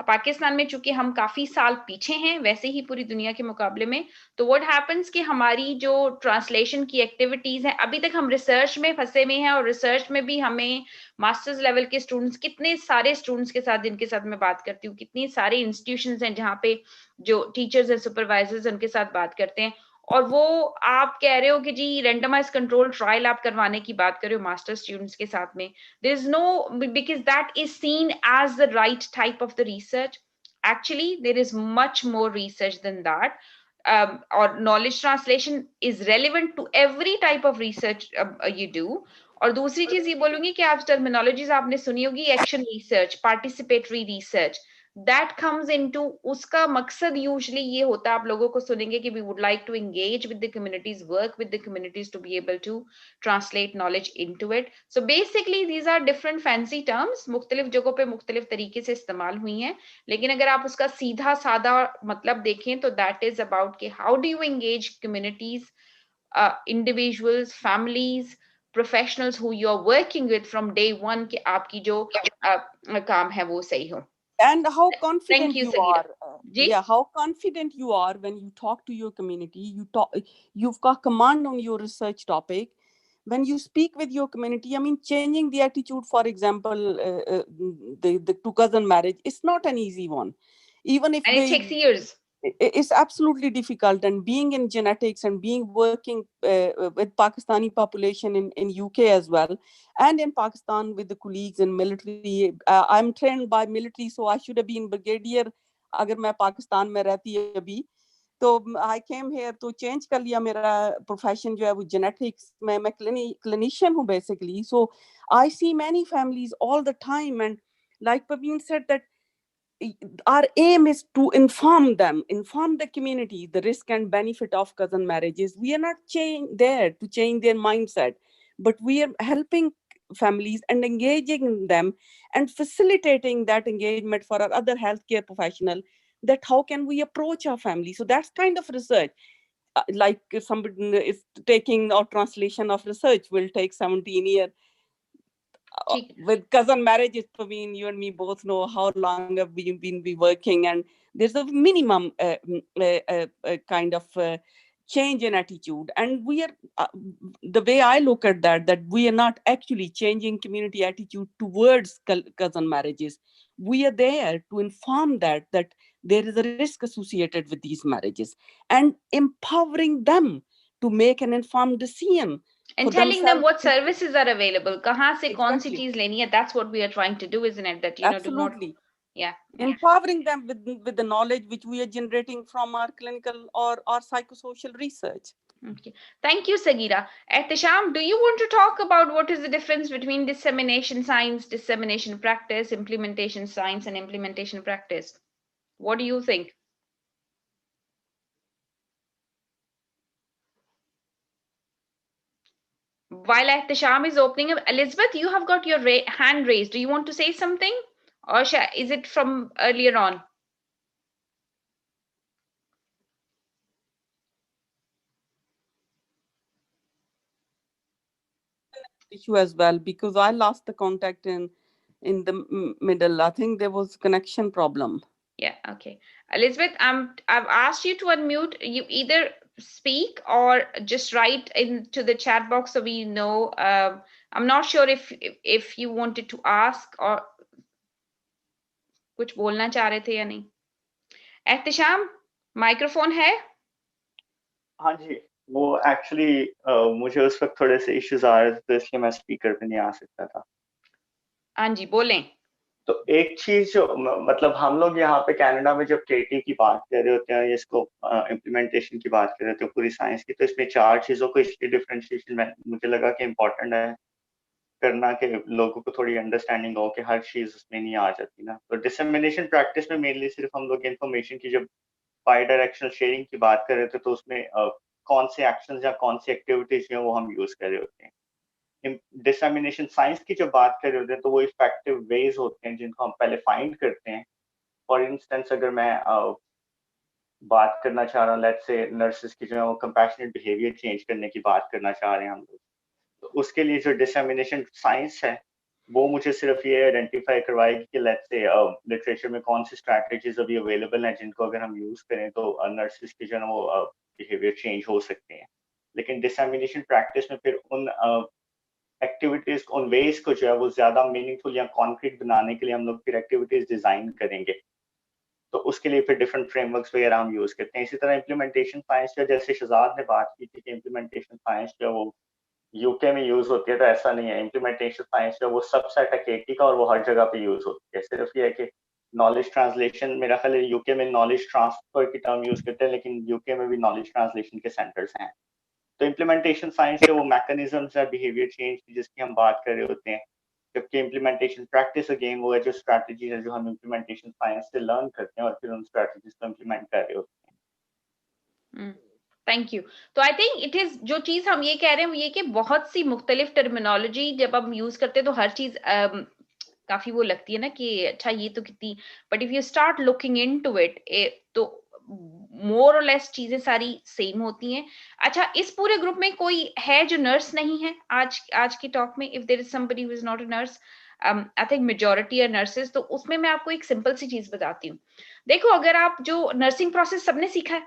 पाकिस्तान में चूंकि हम काफी साल पीछे हैं वैसे ही पूरी दुनिया के मुकाबले में, तो व्हाट हैपेंस कि हमारी जो ट्रांसलेशन की एक्टिविटीज हैं अभी तक हम रिसर्च में फंसे हुए हैं, और रिसर्च में भी हमें मास्टर्स लेवल के स्टूडेंट्स, कितने सारे स्टूडेंट्स के साथ जिनके साथ मैं बात करती हूँ, कितनी सारे इंस्टीट्यूशंस हैं जहाँ पे जो टीचर्स हैं, सुपरवाइजर्स, उनके साथ बात करते हैं, और वो आप कह रहे हो कि जी रेंडमाइज कंट्रोल ट्रायल आप करवाने की बात कर रहे हो मास्टर स्टूडेंट्स के साथ में, there is no, because that is seen as the right type of the research. Actually, there is much more research than that. Or knowledge translation is relevant to every type of research you do. और दूसरी चीज ये बोलूंगी कि आप terminologies आपने सुनी होगी, action research, participatory research, that comes into, उसका मकसद यूजुअली ये होता है, आप लोगों को सुनेंगे कि we would like to engage with the communities, work with the communities to be able to translate knowledge into it. So basically these are different fancy terms, मुख्तलिफ जगहों पे मुख्तलिफ तरीके से इस्तेमाल हुई हैं, लेकिन अगर आप उसका सीधा सादा मतलब देखें तो दैट इज अबाउट कि how do you engage communities, individuals, families, professionals who you are working with from day one, कि आपकी जो काम है वो सही हो। And how Thank confident you, you Saghira. are. Ji? Yeah, how confident you are when you talk to your community. You've got command on your research topic. When you speak with your community, I mean, changing the attitude, for example, the to cousin marriage, it's not an easy one. Even if And it takes years. it's absolutely difficult. And being in genetics and being working with Pakistani population in UK as well, and in Pakistan with the colleagues in military, I'm trained by military, so I should have been brigadier अगर मैं पाकिस्तान में रहती अभी, तो आई came here तो change कर लिया मेरा प्रोफेशन जो है वो जेनेटिक्स में, मैं क्लिनिशियन हूँ basically. So I see many families all the time, and like Praveen said that our aim is to inform the community, the risk and benefit of cousin marriages. We are not there to change their mindset, but we are helping families and engaging them and facilitating that engagement for our other healthcare professional, that how can we approach our family. So that's kind of research. Like somebody is taking, or translation of research will take 17 years. With cousin marriages, Praveen, you and me both know how long have we been working, and there's a minimum kind of change in attitude. And we are, the way I look at that we are not actually changing community attitude towards cousin marriages. We are there to inform that there is a risk associated with these marriages, and empowering them to make an informed decision. And telling them what services are available, kahan se kaun si Exactly. cheez leni hai, that's what we are trying to do, isn't it? That, you know, do not, Absolutely. yeah. Empowering them with the knowledge which we are generating from our clinical or our psychosocial research. Okay. Thank you, Saghira. Ehtisham, do you want to talk about what is the difference between dissemination science, dissemination practice, implementation science, and implementation practice? What do you think? While Ehtisham is opening up, Elizabeth, you have got your hand raised. Do you want to say something? Or is it from earlier on? Issue as well, because I lost the contact in the middle. I think there was connection problem. Yeah, okay. Elizabeth, I've asked you to unmute. You either speak or just write into the chat box so we know. I'm not sure if you wanted to ask or कुछ बोलना चाह रहे थे या नहीं. Ehtisham, microphone है? हाँ जी, वो एक्चुअली मुझे उस वक्त थोड़े से इश्यूज आ रहे थे तो इसलिए मैं स्पीकर पे नहीं आ सकता था. हाँ जी, बोलें. तो एक चीज जो मतलब हम लोग यहाँ पे कनाडा में जब केटी की बात कर रहे होते हैं, इसको इम्प्लीमेंटेशन की बात कर रहे होते हैं पूरी साइंस की, तो इसमें 4 चीजों को इसलिए डिफरेंशिएशन मुझे लगा कि इम्पोर्टेंट है करना कि लोगों को थोड़ी अंडरस्टैंडिंग हो कि हर चीज उसमें नहीं आ जाती ना. तो डिसमिनेशन प्रैक्टिस में मेनली सिर्फ हम लोग इन्फॉर्मेशन की जब बाई डायरेक्शनल शेयरिंग की बात कर रहे थे तो उसमें कौन से एक्शंस या कौन सी एक्टिविटीज हैं वो हम यूज कर रहे होते हैं. डिसमिनेशन साइंस की जब बात कर रहे होते हैं तो वो इफेक्टिव वेज होते हैं जिनको हम पहले फाइंड करते हैं. फॉर इंस्टेंस अगर मैं बात करना चाह रहा हूँ, लेट्स से नर्सेस की जो है वो कंपैशनेट बिहेवियर चेंज करने की बात करना चाह रहे हैं हम लोग, तो उसके लिए जो डिसमिनेशन साइंस है वो मुझे सिर्फ ये आइडेंटिफाई करवाएगी कि लेट्स से लिटरेचर में कौन सी स्ट्रैटेजीज अभी अवेलेबल हैं जिनको अगर हम यूज करें तो नर्सेस की जो है वो बिहेवियर चेंज हो सकते हैं. लेकिन डिसमिनेशन प्रैक्टिस में फिर उन एक्टिविटीज उन वेज को जो है वो ज्यादा मीनिंगफुल या कॉन्क्रीट बनाने के लिए हम लोग फिर एक्टिविटीज डिजाइन करेंगे. तो उसके लिए फिर डिफरेंट फ्रेमवर्क्स वगैरह हम यूज करते हैं. इसी तरह इम्प्लीमेंटेशन साइंस जो जैसे शहजाद ने बात की थी कि इम्प्लीमेंटेशन साइंस जो वो यूके में यूज होती है, तो ऐसा नहीं है. इम्प्लीमेंटेशन साइंस जो वो सबसेट है केटी का और वो हर जगह पे यूज होती है. सिर्फ ये है कि नॉलेज ट्रांसलेशन, मेरा ख्याल है यूके में नॉलेज ट्रांसफर की टर्म यूज करते हैं, लेकिन यूके में भी नॉलेज ट्रांसलेशन के सेंटर्स हैं. तो इम्प्लीमेंटेशन साइंस के वो मैकेनिज्म्स है बिहेवियर चेंज की जिसकी हम बात कर रहे होते हैं, जबकि इम्प्लीमेंटेशन प्रैक्टिस अगेन वो है जो स्ट्रैटेजी है जो हम इम्प्लीमेंटेशन साइंस से लर्न करते हैं और फिर उन स्ट्रैटेजीज को इम्प्लीमेंट कर रहे होते हैं. Thank you. तो आई थिंक इट इज, जो चीज हम ये कह रहे हैं वो ये कि बहुत सी मुख्तलिफ टर्मिनोलॉजी जब हम यूज करते हैं तो हर चीज काफी वो लगती है ना कि अच्छा ये तो कितनी, but if you start looking into it तो मोर और लेस चीजें सारी सेम होती हैं. अच्छा, इस पूरे ग्रुप में कोई है जो नर्स नहीं है आज की टॉक में? If there is somebody who is not a nurse, I think majority are nurses. तो उसमें मैं आपको एक सिंपल सी चीज बताती हूँ. देखो, अगर आप जो नर्सिंग प्रोसेस सबने सीखा है,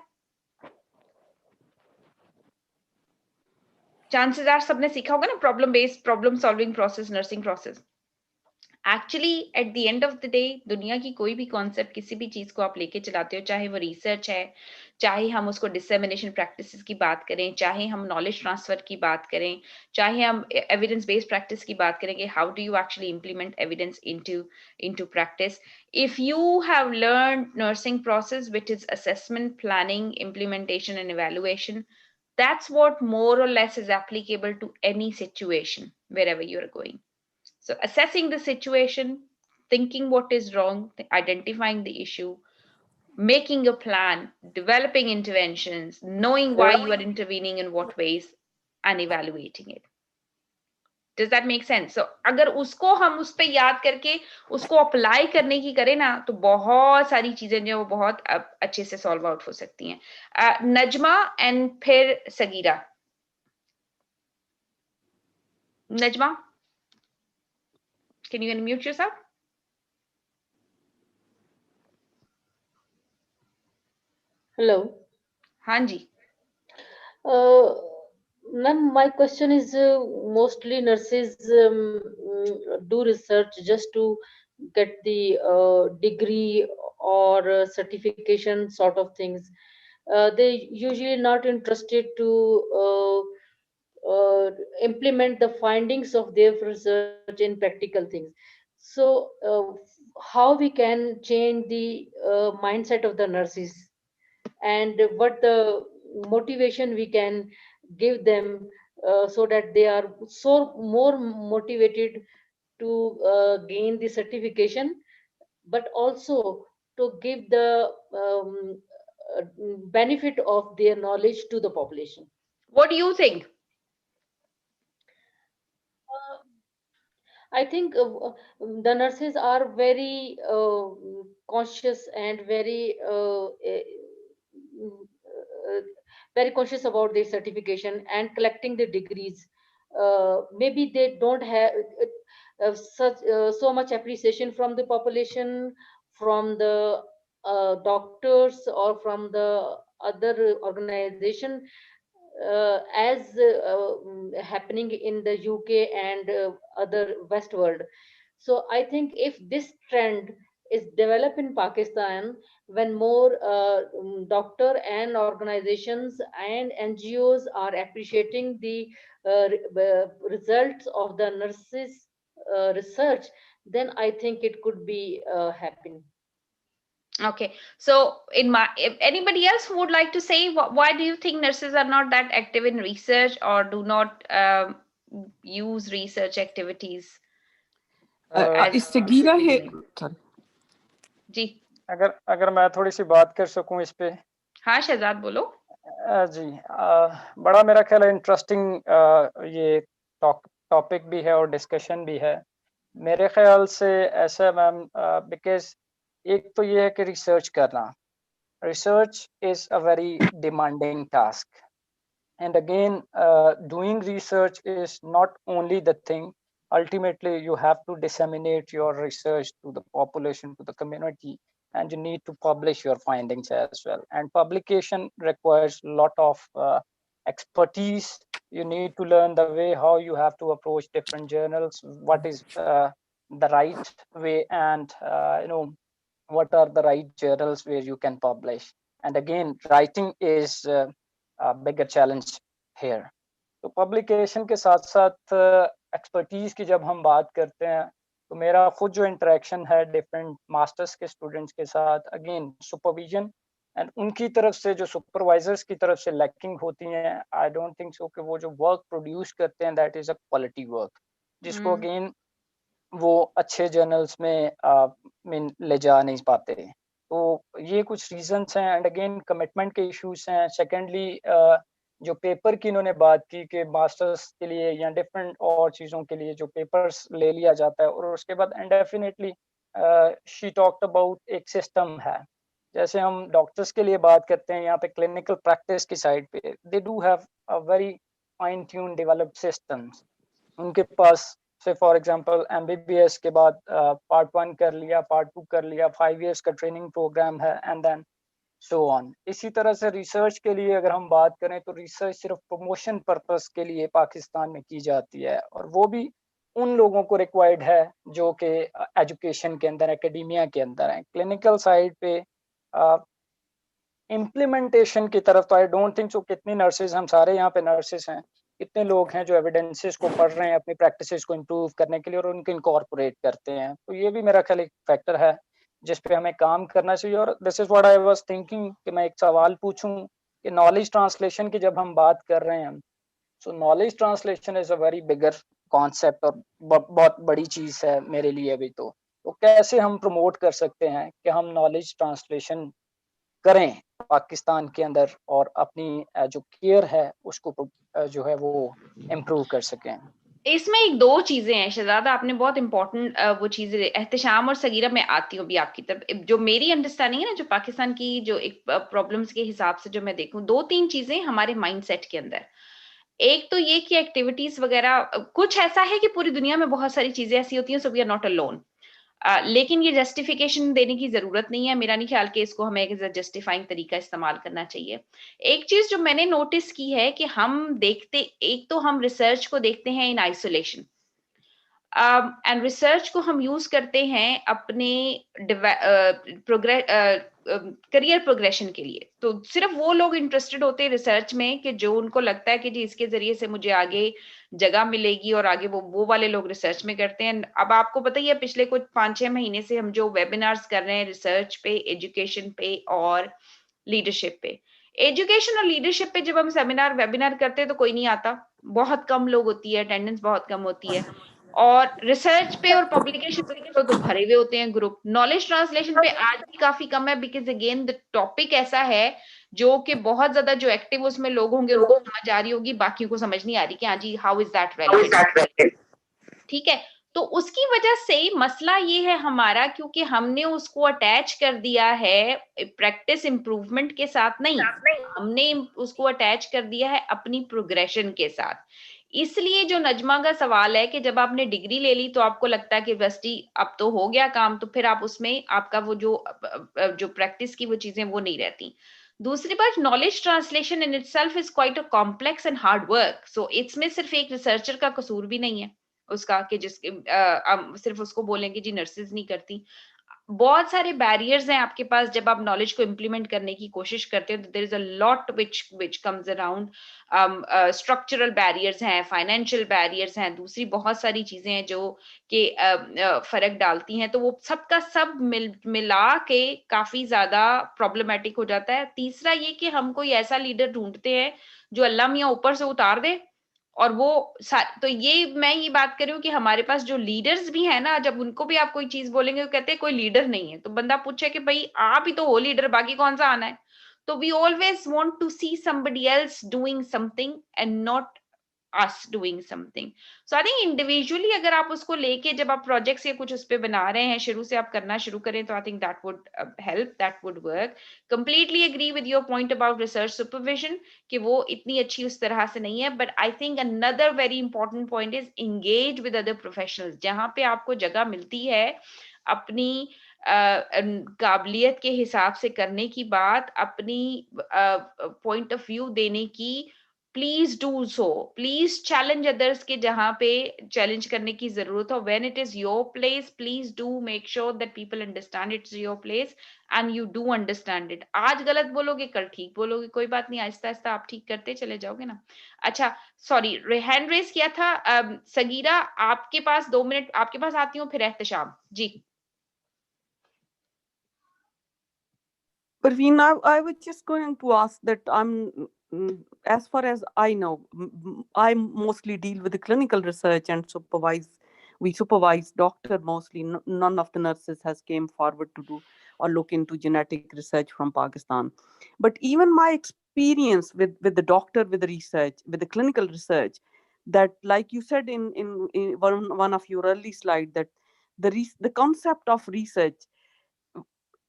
चांसेस आर सबने सीखा होगा ना, problem based problem solving process, nursing process. Actually at the end of the day दुनिया की कोई भी कॉन्सेप्ट, किसी भी चीज को आप लेके चलाते हो, चाहे वो रिसर्च है, चाहे हम उसको डिसेमिनेशन प्रैक्टिसेस की बात करें, चाहे हम नॉलेज ट्रांसफर की बात करें, चाहे हम एविडेंस बेस्ड प्रैक्टिस की बात करें कि how do you actually implement evidence into practice. If you have learned nursing process which is assessment, planning, implementation and evaluation, that's what more or less is applicable to any situation wherever you're going. So assessing the situation, thinking what is wrong, identifying the issue, making a plan, developing interventions, knowing why you are intervening in what ways, and evaluating it. Does that make sense? So अगर उसको हम उस पे याद करके उसको apply करने की करें ना, तो बहुत सारी चीजें जो वो बहुत अच्छे से सॉल्व आउट हो सकती हैं. नजमा एंड फिर सगीरा. Najma, can you unmute yourself? Hello. हाँ जी. Ma'am, my question is mostly nurses do research just to get the degree or certification sort of things. They usually not interested to implement the findings of their research in practical things. So, how we can change the mindset of the nurses, and what the motivation we can give them so that they are so more motivated to gain the certification, but also to give the uh, benefit of their knowledge to the population. What do you think? I think the nurses are very conscious and very conscious about their certification and collecting the degrees. Maybe they don't have so much appreciation from the population, from the doctors, or from the other organization as happening in the UK and other West world. So I think if this trend is developed in Pakistan, when more doctor and organizations and NGOs are appreciating the results of the nurses research, then I think it could be happening. Okay, so if anybody else who would like to say, why do you think nurses are not that active in research or do not use research activities? इस Saghira है sorry जी अगर मैं थोड़ी सी बात कर सकूं इस पे। हाँ शहजाद बोलो। जी बड़ा मेरा ख्याल है इंटरेस्टिंग ये टॉपिक भी है और डिस्कशन भी है। मेरे ख्याल से ऐसा मैम बिकॉज एक तो ये है कि रिसर्च करना, research is a very demanding task and again doing research is not only the thing. Ultimately you have to disseminate your research to the population, to the community, and you need to publish your findings as well, and publication requires a lot of expertise. You need to learn the way how you have to approach different journals, what is the right way, and what are the right journals where you can publish. And again writing is a bigger challenge here. तो publication के साथ साथ expertise की जब हम बात करते हैं तो मेरा खुद जो इंटरेक्शन है डिफरेंट मास्टर्स के स्टूडेंट्स के साथ, अगेन सुपरविजन एंड उनकी तरफ से जो सुपरवाइजर्स की तरफ से लैकिंग होती हैं। आई डोंट थिंक सो कि वो जो वर्क प्रोड्यूस करते हैं that is a quality work, जिसको अगेन वो अच्छे जर्नल्स में ले जा नहीं पाते। तो ये कुछ रीजंस हैं एंड अगेन कमिटमेंट के इश्यूज हैं। सेकेंडली जो पेपर की इन्होंने बात की कि मास्टर्स के लिए या डिफरेंट और चीज़ों के लिए जो पेपर्स ले लिया जाता है और उसके बाद and definitely she talked about एक सिस्टम है। जैसे हम डॉक्टर्स के लिए बात करते हैं यहाँ पे क्लिनिकल प्रैक्टिस की साइड पे they do have a very fine tune developed systems. उनके पास से फॉर एग्जांपल एमबीबीएस के बाद पार्ट 1 कर लिया, पार्ट 2 कर लिया, 5 इयर्स का ट्रेनिंग प्रोग्राम है एंड देन सो ऑन। इसी तरह से रिसर्च के लिए अगर हम बात करें तो रिसर्च सिर्फ प्रमोशन पर्पस के लिए पाकिस्तान में की जाती है और वो भी उन लोगों को रिक्वायर्ड है जो कि एजुकेशन के अंदर, एकेडमिया के अंदर हैं। क्लिनिकल साइड पे इम्प्लीमेंटेशन की तरफ तो आई डोंट थिंक सो कितनी नर्सेज, हम सारे यहाँ पे नर्सेज हैं, कितने लोग हैं जो एविडेंसेस को पढ़ रहे हैं अपनी प्रैक्टिसेस को इम्प्रूव करने के लिए और उनको इनकॉर्पोरेट करते हैं। तो ये भी मेरा ख्याल एक फैक्टर है जिस पे हमें काम करना चाहिए। और this is what I was thinking कि मैं एक सवाल पूछूं कि नॉलेज ट्रांसलेशन की जब हम बात कर रहे हैं, सो knowledge translation is a very bigger concept और बहुत बड़ी चीज है मेरे लिए अभी। तो कैसे हम प्रमोट कर सकते हैं कि हम नॉलेज ट्रांसलेशन करें पाकिस्तान के अंदर और अपनी जो केयर है उसको जो है वो इम्प्रूव कर सकें। इसमें एक दो चीजें हैं शहजादा, आपने बहुत इंपॉर्टेंट वो चीजें, एहतशाम और सगीरा मैं आती हूँ भी आपकी तरफ। जो मेरी अंडरस्टैंडिंग है ना, जो पाकिस्तान की जो एक प्रॉब्लम्स के हिसाब से जो मैं देखूं, 2-3 चीजें हमारे माइंडसेट के अंदर। एक तो ये कि एक्टिविटीज वगैरह कुछ ऐसा है कि पूरी दुनिया में बहुत सारी चीजें ऐसी होती हैं, so we are not alone. लेकिन ये जस्टिफिकेशन देने की जरूरत नहीं है, मेरा नहीं ख्याल कि इसको हमें एक जस्टिफाइंग तरीका इस्तेमाल करना चाहिए। एक चीज जो मैंने नोटिस की है कि हम देखते, एक तो हम रिसर्च को देखते हैं इन आइसोलेशन एंड रिसर्च को हम यूज करते हैं अपने करियर प्रोग्रेशन के लिए। तो सिर्फ वो लोग इंटरेस्टेड होते हैं रिसर्च में कि जो उनको लगता है कि जी इसके जरिए से मुझे आगे जगह मिलेगी, और आगे वो वाले लोग रिसर्च में करते हैं। अब आपको पता ही है पिछले कुछ 5-6 महीने से हम जो वेबिनार्स कर रहे हैं रिसर्च पे, एजुकेशन पे और लीडरशिप पे। एजुकेशन और लीडरशिप पे जब हम सेमिनार वेबिनार करते हैं तो कोई नहीं आता, बहुत कम लोग होती है, अटेंडेंस बहुत कम होती है। और रिसर्च पे और पब्लिकेशन पे तो भरे हुए होते हैं ग्रुप। नॉलेज ट्रांसलेशन पे आज भी काफी कम है, बिकॉज अगेन द टॉपिक ऐसा है जो कि बहुत ज्यादा जो एक्टिव उसमें लोग होंगे उनको समझ आ रही होगी, बाकियों को समझ नहीं आ रही कि हाँ जी हाउ इज दैट रेलेवेंट। ठीक है, तो उसकी वजह से मसला ये है हमारा, क्योंकि हमने उसको अटैच कर दिया है प्रैक्टिस इंप्रूवमेंट के साथ, नहीं हमने उसको अटैच कर दिया है अपनी प्रोग्रेशन के साथ। इसलिए जो नजमा का सवाल है कि जब आपने डिग्री ले ली तो आपको लगता है कि यूनिवर्सिटी अब तो हो गया काम, तो फिर आप उसमें आपका वो जो प्रैक्टिस की वो चीजें वो नहीं रहती। दूसरी बात, knowledge translation in itself is quite a complex and hard work. So इसमें सिर्फ एक रिसर्चर का कसूर भी नहीं है उसका कि जिसके हम सिर्फ उसको बोलेंगे जी नर्सेज नहीं करती. बहुत सारे बैरियर्स हैं आपके पास जब आप नॉलेज को इम्प्लीमेंट करने की कोशिश करते हो. There is a lot which comes around. Structural barriers हैं, फाइनेंशियल बैरियर्स हैं, दूसरी बहुत सारी चीजें हैं जो कि फर्क डालती हैं. तो वो सबका सब मिला के काफी ज्यादा प्रॉब्लमेटिक हो जाता है. तीसरा ये कि हम कोई ऐसा लीडर ढूंढते हैं जो अल्लाह मियाँ ऊपर से उतार दे. और वो तो ये मैं ये बात कर रही हूँ कि हमारे पास जो लीडर्स भी है ना, जब उनको भी आप कोई चीज बोलेंगे, वो कहते हैं कोई लीडर नहीं है. तो बंदा पूछे कि भाई आप ही तो हो लीडर, बाकी कौन सा आना है. तो we always want to see somebody else doing something and not us doing something. So I think individually अगर आप उसको लेके जब आप प्रोजेक्ट्स या कुछ उस पे बना रहे हैं, शुरू से आप करना शुरू करें, तो I think that would help, that would work. Completely agree with your point about research supervision कि वो इतनी अच्छी उस तरह से नहीं है. But I think another very important point is engage with other professionals. जहाँ पे आपको जगह मिलती है अपनी काबिलियत के हिसाब से करने की बात, अपनी पॉइंट ऑफ व्यू देने की, please do so. Please challenge others के जहां पे चैलेंज करने की जरूरत हो. When it is your place, please do make sure that people understand it's your place and you do understand it. आज गलत बोलोगे, कल ठीक बोलोगे, कोई बात नहीं, आहिस्ता आहिस्ता आप ठीक करते चले जाओगे ना. अच्छा, सॉरी, हैंड रेस किया था सगीरा. आपके पास 2 मिनट, आपके पास आती हूँ, फिर एहतशाम जी. Parveen, I was just going to ask that as far as I know, I mostly deal with the clinical research and we supervise doctor mostly. None of the nurses has came forward to do or look into genetic research from Pakistan. But even my experience with the doctor, with the research, with the clinical research, that like you said in one of your early slide, that the concept of research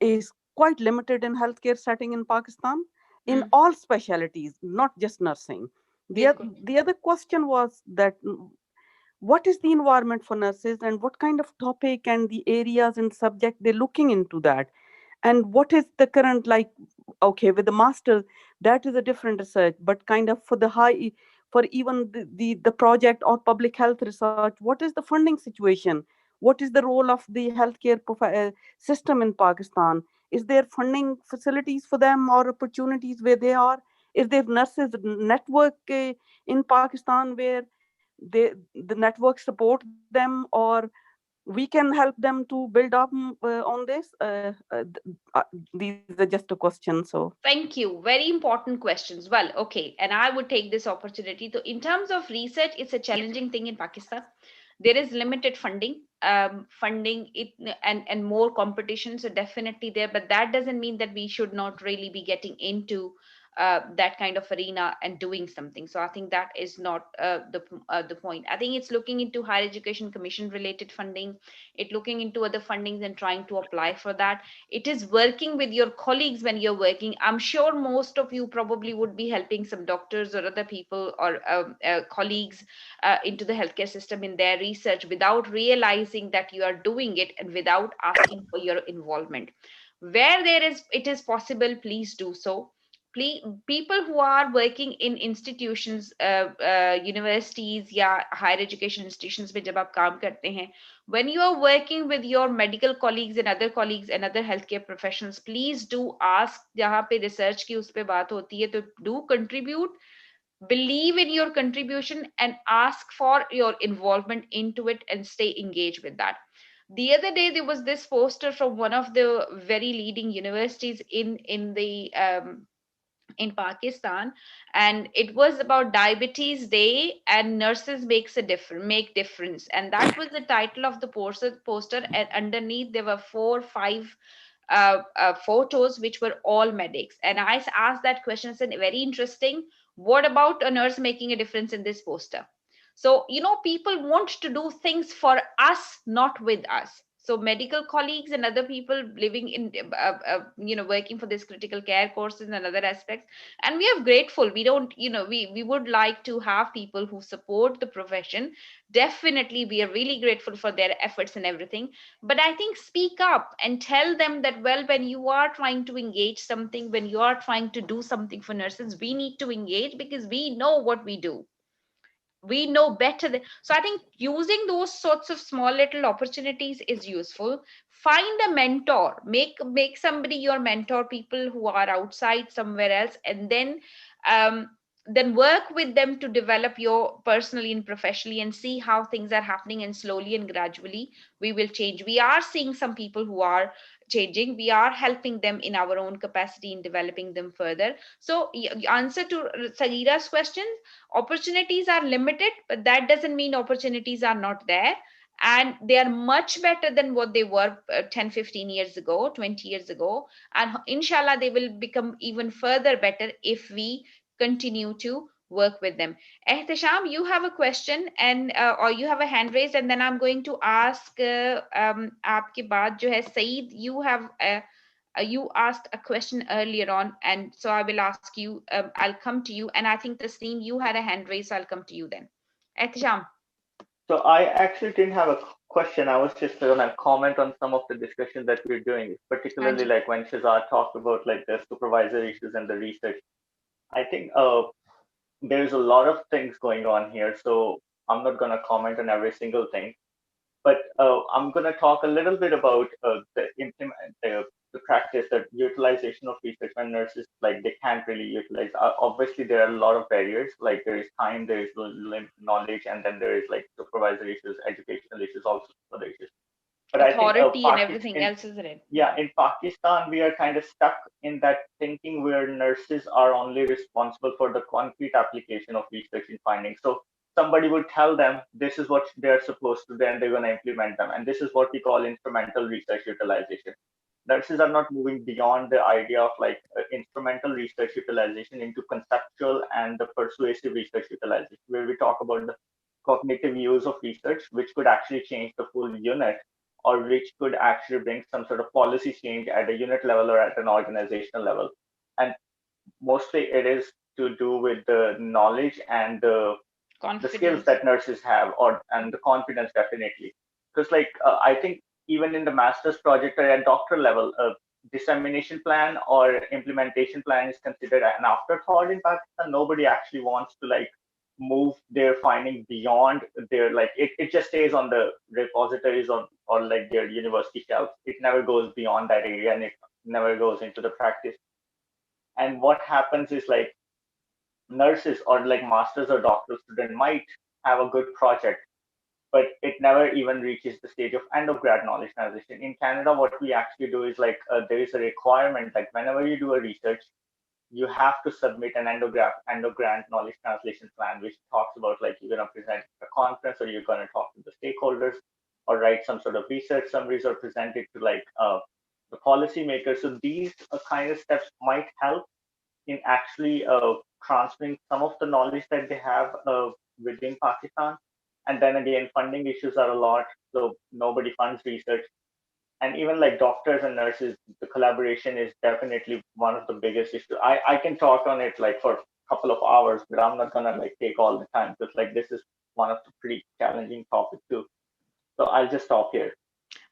is quite limited in healthcare setting in Pakistan in all specialties, not just nursing. The other question was that what is the environment for nurses and what kind of topic and the areas and subject they're looking into that, and what is the current, like, okay, with the master, that is a different research, but kind of for the high, for even the project or public health research, what is the funding situation, what is the role of the healthcare system in Pakistan, is there funding facilities for them or opportunities where they are, is there nurses network in Pakistan where the network support them, or we can help them to build up on this. These are just a question. So Thank you. Very important questions. Well, okay. And I would take this opportunity to, in terms of research, it's a challenging thing in Pakistan. There is limited funding, and more competition. So definitely there, but that doesn't mean that we should not really be getting into that kind of arena and doing something. So I think that is not the point. I think it's looking into higher education commission related funding, it looking into other fundings and trying to apply for that. It is working with your colleagues when you're working. I'm sure most of you probably would be helping some doctors or other people or colleagues into the healthcare system in their research without realizing that you are doing it and without asking for your involvement. Where it is possible, please do so. People who are working in institutions, universities या higher education institutions में जब आप काम करते हैं, when you are working with your medical colleagues and other healthcare professionals, please do ask. जहाँ पे research की उस पे बात होती है, तो do contribute, believe in your contribution and ask for your involvement into it and stay engaged with that. The other day there was this poster from one of the very leading universities in the in Pakistan, and it was about Diabetes Day and nurses make difference, and that was the title of the poster. And underneath there were 4 5 photos which were all medics, and I asked that question. I said, very interesting, what about a nurse making a difference in this poster? So people want to do things for us, not with us. So medical colleagues and other people living in, working for this critical care courses and other aspects, and we are grateful. We don't, we would like to have people who support the profession. Definitely, we are really grateful for their efforts and everything. But I think speak up and tell them that, well, when you are trying to engage something, when you are trying to do something for nurses, we need to engage because we know what we do. We know better than, so I think using those sorts of small little opportunities is useful. Find a mentor, make somebody your mentor, people who are outside somewhere else, and um then work with them to develop your personally and professionally, and see how things are happening, and slowly and gradually we will change. We are seeing some people who are changing. We are helping them in our own capacity in developing them further. So answer to Saghira's question, opportunities are limited, but that doesn't mean opportunities are not there. And they are much better than what they were 10, 15 years ago, 20 years ago. And inshallah, they will become even further better if we continue to work with them. Ehtisham, you have a question, and or you have a hand raised, and then I'm going to ask aapke baad jo hai, Saeed, you asked a question earlier on, and so I will ask you. I'll come to you, and I think Tasneem, you had a hand raised, so I'll come to you then. Ehtisham. So I actually didn't have a question. I was just going to comment on some of the discussion that we're doing, particularly like when Shazad talked about like the supervisor issues and the research. I think there's a lot of things going on here, so I'm not going to comment on every single thing. But I'm going to talk a little bit about the practice, that utilization of research when nurses, like, they can't really utilize. Obviously, there are a lot of barriers. Like, there is time, there is knowledge, and then there is like supervisory issues, educational issues, also other issues. But authority, I think and everything else, isn't it? Yeah, in Pakistan, we are kind of stuck in that thinking where nurses are only responsible for the concrete application of research and findings. So somebody would tell them this is what they're supposed to do, and they're going to implement them. And this is what we call instrumental research utilization. Nurses are not moving beyond the idea of like instrumental research utilization into conceptual and the persuasive research utilization, where we talk about the cognitive use of research, which could actually change the full unit, or which could actually bring some sort of policy change at a unit level or at an organizational level. And mostly it is to do with the knowledge and the skills that nurses have, and the confidence, definitely. Because like I think even in the master's project or at doctor level, a dissemination plan or implementation plan is considered an afterthought in Pakistan. Nobody actually wants to like move their finding beyond their, like, it just stays on the repositories or like their university shelves. It never goes beyond that area, and it never goes into the practice. And what happens is like nurses or like masters or doctoral student might have a good project, but it never even reaches the stage of end of grad knowledge translation. In Canada, what we actually do is like there is a requirement, like whenever you do a research, you have to submit an end of grant knowledge translation plan, which talks about like you're going to present a conference, or you're going to talk to the stakeholders, or write some sort of research summaries, or present it to like the policymakers. So these kind of steps might help in actually transferring some of the knowledge that they have within Pakistan. And then again, funding issues are a lot, so nobody funds research. And even like doctors and nurses, the collaboration is definitely one of the biggest issues. I can talk on it like for a couple of hours, but I'm not gonna like take all the time, because like this is one of the pretty challenging topics too. So I'll just stop here.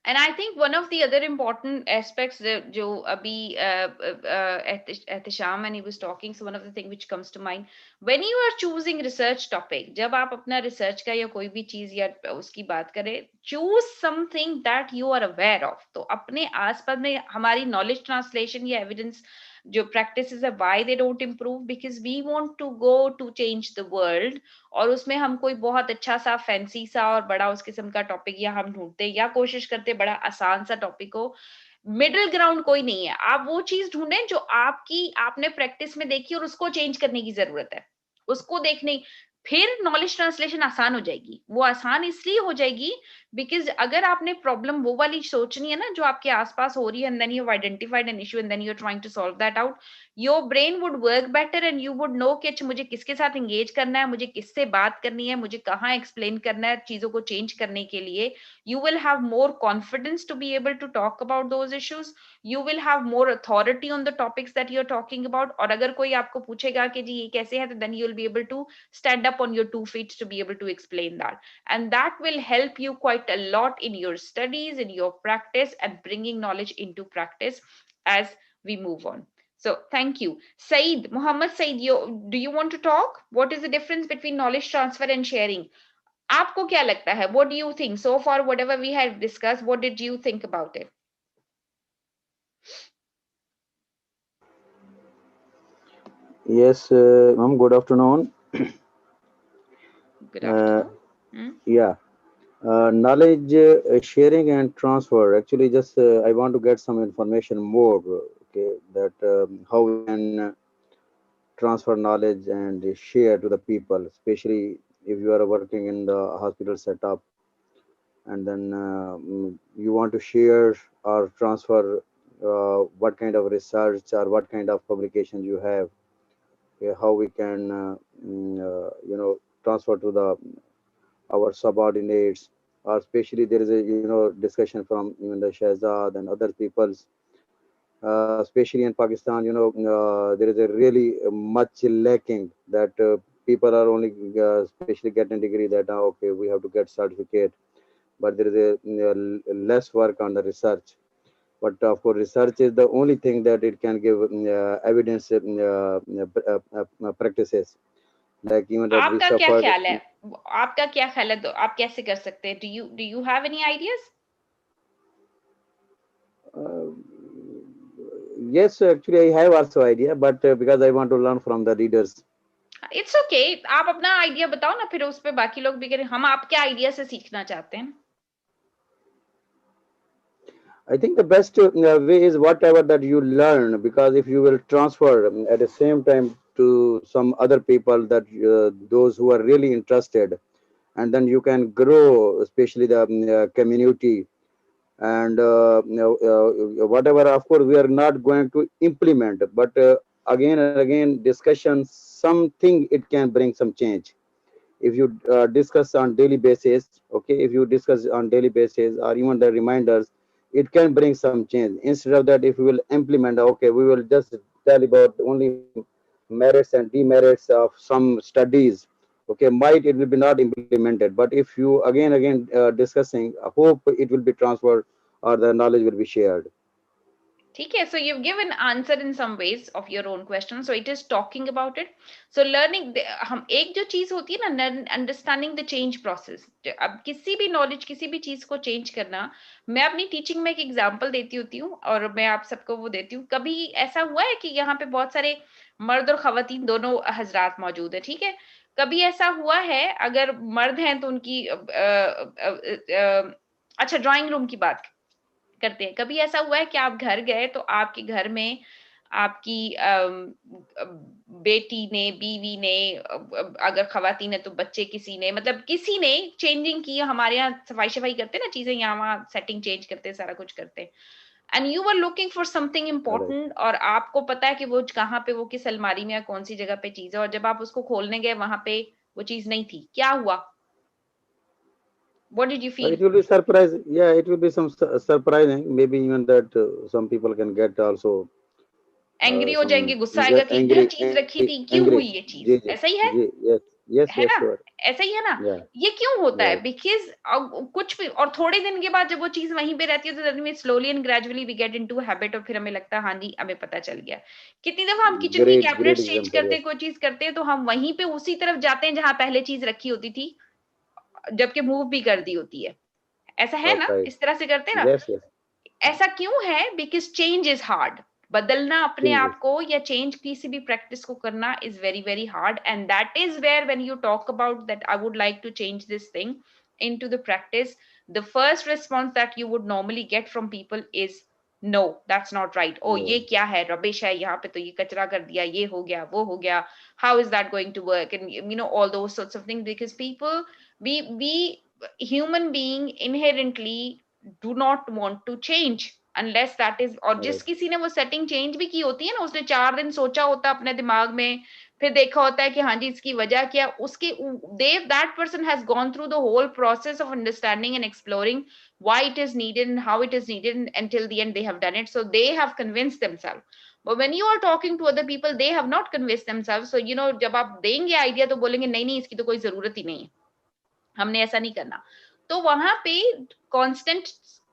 And I think one of the other important aspects that Jo Abhi Ehtisham, and he was talking, so one of the things which comes to mind, when you are choosing research topic, जब आप अपना research का या कोई भी चीज या उसकी बात करें, choose something that you are aware of. तो अपने आसपास में हमारी knowledge translation या evidence जो practices है, why they don't improve, because we want to go to change the world, और उसमें हम कोई बहुत अच्छा सा फैंसी सा और बड़ा उस किस्म का टॉपिक या हम ढूंढते या कोशिश करते बड़ा आसान सा टॉपिक हो. मिडिल ग्राउंड कोई नहीं है. आप वो चीज ढूंढें जो आपने प्रैक्टिस में देखी और उसको चेंज करने की जरूरत है, उसको देखने, फिर नॉलेज ट्रांसलेशन आसान हो जाएगी. वो आसान इसलिए हो जाएगी बिकॉज अगर आपने प्रॉब्लम वो वाली सोचनी है ना जो आपके आसपास हो रही है, and then you identified an issue and then you are trying to solve that out, your brain would work better and you would know कि अच्छा मुझे किसके साथ एंगेज करना है, मुझे किससे बात करनी है, मुझे कहाँ एक्सप्लेन करना है चीजों को चेंज करने के लिए. You will have more confidence to be able to talk about those issues. You will have more authority on the topics that you're talking about. और अगर कोई आपको पूछेगा कि जी ये कैसे है, तो then you'll be able to stand up on your 2 feet to be able to explain that. And that will help you quite a lot in your studies, in your practice, and bringing knowledge into practice as we move on. So thank you. Saeed, Muhammad Saeed, do you want to talk? What is the difference between knowledge transfer and sharing? आपको क्या लगता है? What do you think? So far, whatever we have discussed, what did you think about it? Yes, ma'am, good afternoon. Good afternoon. Yeah, knowledge sharing and transfer. Actually, just I want to get some information more. Okay, that how we can transfer knowledge and share to the people, especially if you are working in the hospital setup, and then you want to share or transfer what kind of research or what kind of publications you have. How we can transfer to the our subordinates, or especially there is a discussion from even the Shahzad and other peoples, especially in Pakistan. There is a really much lacking that people are only especially getting degree that okay, we have to get certificate, but there is a less work on the research. But of course, research is the only thing that it can give evidence practices. Like even that we आपका क्या suffered. ख्याल है? आपका क्या ख्याल है? तो आप कैसे कर सकते हैं? Do you have any ideas? Uh, yes, actually, I have also idea, but because I want to learn from the readers. It's okay. आप अपना आइडिया बताओ ना, फिर उस पे बाकी लोग भी करें. हम आपके आइडिया से सीखना चाहते हैं. I think the best way is whatever that you learn, because if you will transfer at the same time to some other people, that those who are really interested, and then you can grow, especially the community, and whatever. Of course, we are not going to implement, but again and again discussion, something it can bring some change. If you discuss on daily basis, okay, if you discuss on daily basis or even the reminders, it can bring some change. Instead of that, if we will implement, okay, we will just tell about only merits and demerits of some studies, okay, might it will be not implemented. But if you again discussing, I hope it will be transferred or the knowledge will be shared. ठीक है. So you've given answer in some ways of your own question. So it is talking about it. So learning, हम एक जो चीज होती है ना, understanding the change process. अब किसी भी knowledge, किसी भी चीज को change करना, मैं अपनी टीचिंग में एक एग्जांपल देती होती हूँ और मैं आप सबको वो देती हूँ. कभी ऐसा हुआ है कि यहाँ पे बहुत सारे मर्द और खवातीन दोनों हजरात मौजूद है, ठीक है? कभी ऐसा हुआ है, अगर मर्द हैं तो उनकी अच्छा ड्राइंग रूम की बात करते हैं. कभी ऐसा हुआ है कि आप घर गए तो आपके घर में आपकी बेटी ने, बीवी ने, अगर खवातीन है तो बच्चे किसी ने, मतलब किसी ने चेंजिंग की. हमारे यहाँ सफाई शफाई करते हैं ना, चीजें यहाँ वहाँ सेटिंग चेंज करते हैं, सारा कुछ करते हैं. And you are looking for something important, और आपको पता है कि वो कहाँ पे, वो किस अलमारी में या कौन सी जगह पे चीज है, और जब आप उसको खोलने गए वहां पे वो चीज नहीं थी. क्या हुआ? What did you feel? It will be surprise. Yeah, it will be some surprising. Maybe even that some people can get also angry हो जाएंगे, some गुस्सा आएगा कि इधर चीज रखी थी, क्यों angry. हुई ये चीज? ऐसा ही है, Yes, yes, है yes, ना? sure. ऐसा ही है ना? Yeah, ये क्यों होता है? right. बिकॉज कुछ भी, और थोड़े दिन के बाद जब वो चीज वहीं पे रहती है तो slowly and gradually we get into habit, और फिर हमें लगता है हाँ जी हमें पता चल गया. कितनी दफा हम किचन की Great कैबिनेट्स चेंज example. करते हैं, Yes, कोई चीज करते हैं, तो हम वहीं पे उसी तरफ जाते हैं जहां पहले चीज रखी होती थी, जबकि मूव भी कर दी होती है. ऐसा है ना? right. इस तरह से करते हैं ना? Yes, yes. ऐसा क्यों है? Because change is hard. बदलना अपने Changes. आप को या चेंज किसी भी प्रैक्टिस को करना is very very hard, and that is where when you talk about that I would like to change this thing into the practice, the first response that you would normally get from people is no, that's not right. Oh, No. ये क्या है, rubbish है, यहाँ पे तो ये कचरा कर दिया, ये हो गया, वो हो गया, how is that going to work, and all those sorts of things, because people, we human being inherently do not want to change unless that is, और जिस किसी ने वो सेटिंग चेंज भी की होती है ना, उसने 4 दिन सोचा होता है अपने दिमाग में, फिर देखा होता है कि हाँ जी इसकी वजह क्या, उसके that person has gone through the whole process of understanding and exploring why it is needed and how it is needed, and until the end they have done it, so they have convinced themselves. But when you are talking to other people, they have not convinced themselves. So जब आप देंगे idea तो बोलेंगे नहीं नहीं इसकी तो कोई जरूरत ही नहीं है, हमने ऐसा नहीं करना. तो वहां पे constant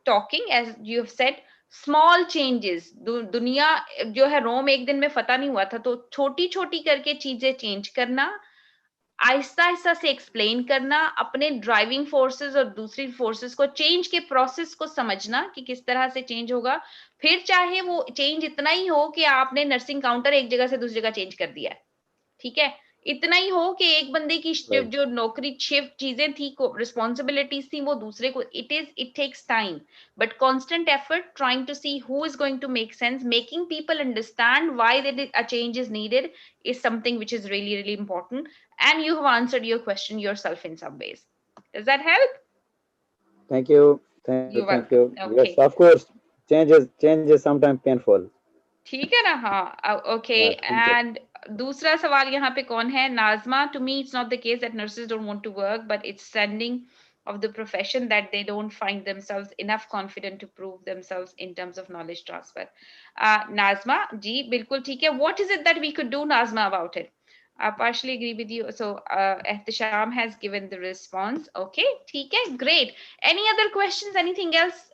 talking, as you have said, small changes. दुनिया जो है रोम एक दिन में फतह नहीं हुआ था, तो छोटी छोटी करके चीजें चेंज करना, आहिस्ता आहिस्ता से एक्सप्लेन करना, अपने ड्राइविंग फोर्सेस और दूसरी फोर्सेस को, चेंज के प्रोसेस को समझना कि किस तरह से चेंज होगा. फिर चाहे वो चेंज इतना ही हो कि आपने नर्सिंग काउंटर एक जगह से दूसरी जगह चेंज कर दिया है, ठीक है, इतना ही हो कि एक बंदे की जो नौकरी शिफ्ट चीजें थी, रिस्पॉन्सिबिलिटीज थी, वो दूसरे को, it takes time, but constant effort trying to see who is going to make sense, making people understand why that a change is needed is something which is really really important, and you have answered your question yourself in some ways. Does that help? Thank you. Thank you. You're Thank welcome. you. Yes, Okay. of course. Change is sometimes painful. ठीक है ना. हाँ, okay. Thank you. And दूसरा सवाल यहाँ पे कौन है? Najma. To me it's not the case that nurses don't want to work, but it's standing of the profession that they don't find themselves enough confident to prove themselves in terms of knowledge transfer. Nazma ji, bilkul theek hai. What is it that we could do, Nazma, about it? I partially agree with you. So Ehtisham has given the response. Okay, theek hai, great. Any other questions? Anything else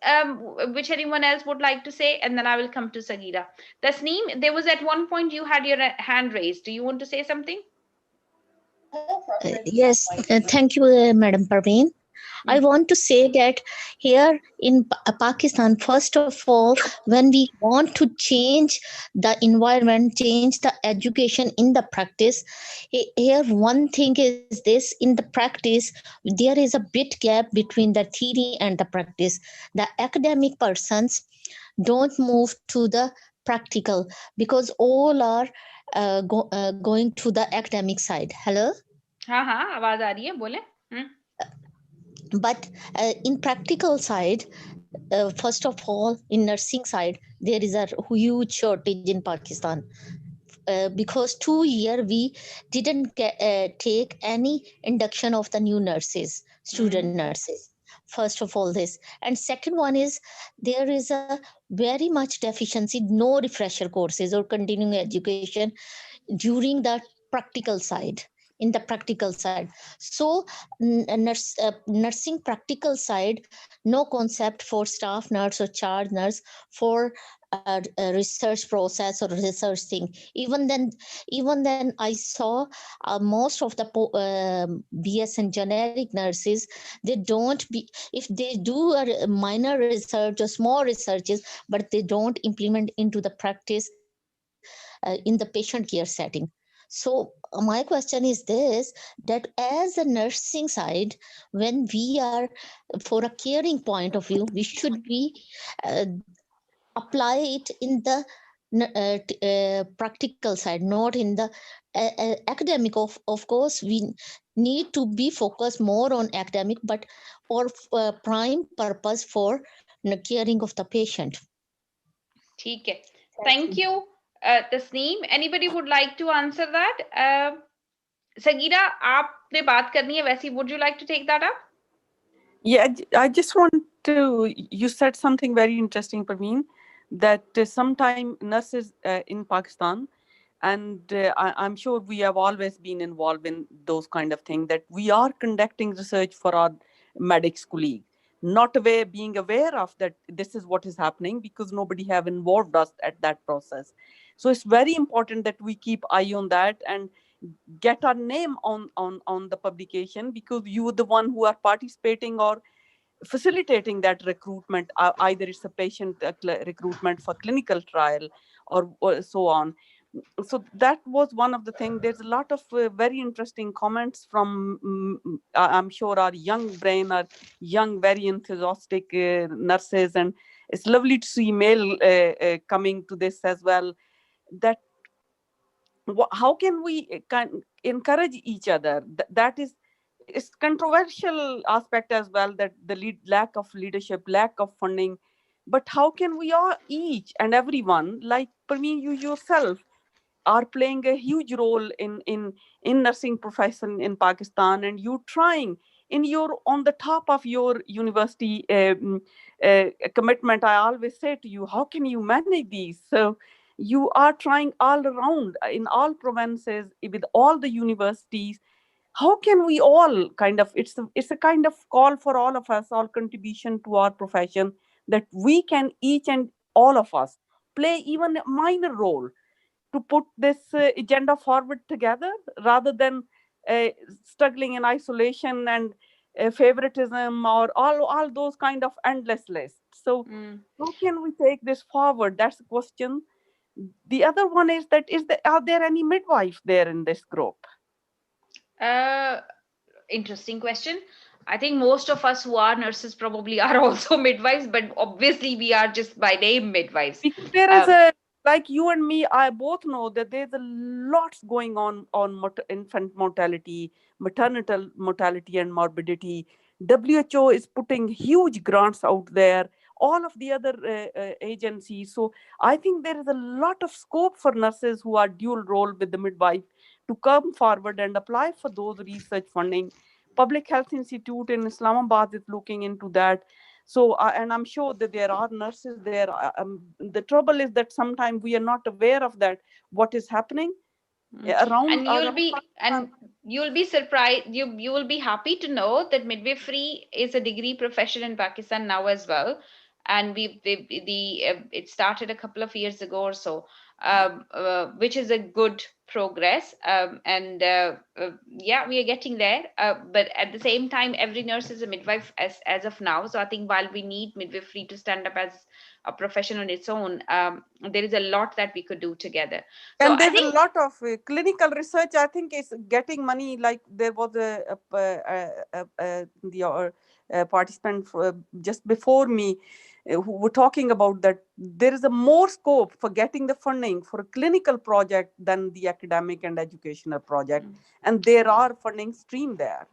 which anyone else would like to say? And then I will come to Saghira. Tasneem, there was at one point you had your hand raised. Do you want to say something? Yes, thank you, Madam Parveen. I want to say that here in Pakistan, first of all, when we want to change the environment, change the education in the practice, here one thing is this: in the practice, there is a bit gap between the theory and the practice. The academic persons don't move to the practical because all are going to the academic side. Hello? हाँ हाँ, आवाज आ रही है, बोले. But in practical side, first of all, in nursing side, there is a huge shortage in Pakistan. Because 2 years we didn't take any induction of the new nurses, student nurses. First of all, this. And second one is there is a very much deficiency, no refresher courses or continuing education during the practical side. In the practical side, so nursing practical side, no concept for staff nurse or charge nurse for a research process or research thing. Even then I saw most of the BS and generic nurses, they don't be, if they do a minor research or small researches, but they don't implement into the practice in the patient care setting. So my question is this, that as a nursing side, when we are, for a caring point of view, we should be apply it in the practical side, not in the academic. Of course, we need to be focused more on academic, but or prime purpose for caring of the patient. ठीक है. Thank you, Tasneem. Anybody would like to answer that? Saghira, आपने बात करनी है वैसी. Would you like to take that up? Yeah, I just want to, you said something very interesting, Parveen, that sometimes nurses in Pakistan, and I'm sure we have always been involved in those kind of things, that we are conducting research for our medics colleagues, not being aware of that this is what is happening because nobody have involved us at that process. So it's very important that we keep eye on that and get our name on the publication, because you are the one who are participating or facilitating that recruitment. Either it's a patient recruitment for clinical trial or so on. So that was one of the things. There's a lot of very interesting comments from I'm sure our young brain, our young very enthusiastic nurses, and it's lovely to see male coming to this as well. That how can we encourage each other? That is it's controversial aspect as well, that the lack of leadership, lack of funding. But how can we all, each and everyone, like Parveen, you yourself are playing a huge role in nursing profession in Pakistan, and you trying in your on the top of your university commitment. I always say to you, how can you manage these? So you are trying all around in all provinces with all the universities. How can we all kind of, it's a kind of call for all of us, all contribution to our profession, that we can each and all of us play even a minor role to put this agenda forward together, rather than uh, struggling in isolation and favoritism, or all those kind of endless lists. So how can we take this forward? That's the question. The other one is that, are there any midwife there in this group? Uh, Interesting question. I think most of us who are nurses probably are also midwives, but obviously we are just by name midwives. Because there is a, like you and me, I both know that there's a lots going on infant mortality, maternal mortality and morbidity. WHO is putting huge grants out there, all of the other agencies. So I think there is a lot of scope for nurses who are dual role with the midwife to come forward and apply for those research funding. Public Health Institute in Islamabad is looking into that. So and I'm sure that there are nurses there. The trouble is that sometimes we are not aware of that, what is happening And around Pakistan. you'll be surprised, you will be happy to know that midwifery is a degree profession in Pakistan now as well. And it started a couple of years ago or so, which is a good progress. And yeah, we are getting there. But at the same time, every nurse is a midwife as of now. So I think while we need midwifery to stand up as a profession on its own, there is a lot that we could do together. So And I there's a think lot of clinical research, I think, is getting money. Like there was the participant just before me who were talking about that there is a more scope for getting the funding for a clinical project than the academic and educational project. And there are funding stream there.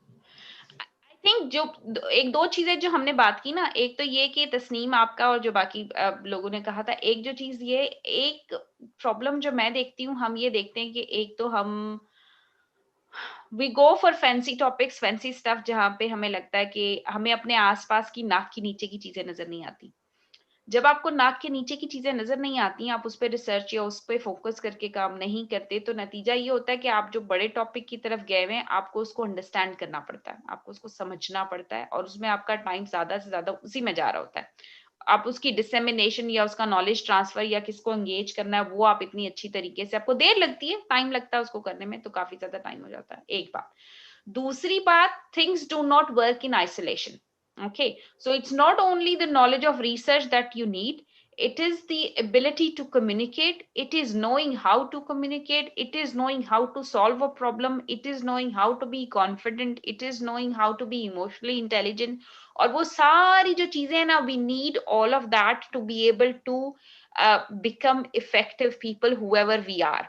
I think जो एक दो चीजें जो हमने बात की ना, एक तो ये कि तस्नीम आपका और जो बाकी लोगों ने कहा था, एक जो चीज ये एक प्रॉब्लम जो मैं देखती हूँ, हम ये देखते हैं कि एक तो हम we go for fancy topics, fancy stuff, जहाँ पे हमें लगता है कि हमें अपने आसपास की नाक के नीचे की चीजें नजर नहीं आती। जब आपको नाक के नीचे की चीजें नजर नहीं आती, आप उस पर रिसर्च या उस पर फोकस करके काम नहीं करते, तो नतीजा ये होता है कि आप जो बड़े टॉपिक की तरफ गए हुए हैं, आपको उसको अंडरस्टैंड करना पड़ता है, आपको उसको समझना पड़ता है, और उसमें आपका टाइम ज्यादा से ज्यादा उसी में जा रहा होता है। आप उसकी डिसेमिनेशन या उसका नॉलेज ट्रांसफर या किसको एंगेज करना है, वो आप इतनी अच्छी तरीके से, आपको देर लगती है, टाइम लगता है उसको करने में, तो काफी ज्यादा टाइम हो जाता है। एक बात। दूसरी बात, things do not work in isolation. Okay, so it's not only the knowledge of research that you need, it is the ability to communicate, it is knowing how to communicate, it is knowing how to solve a problem, it is knowing how to be confident, it is knowing how to be emotionally intelligent, और वो सारी जो चीजें हैं ना, we need all of that to be able to become effective people whoever we are.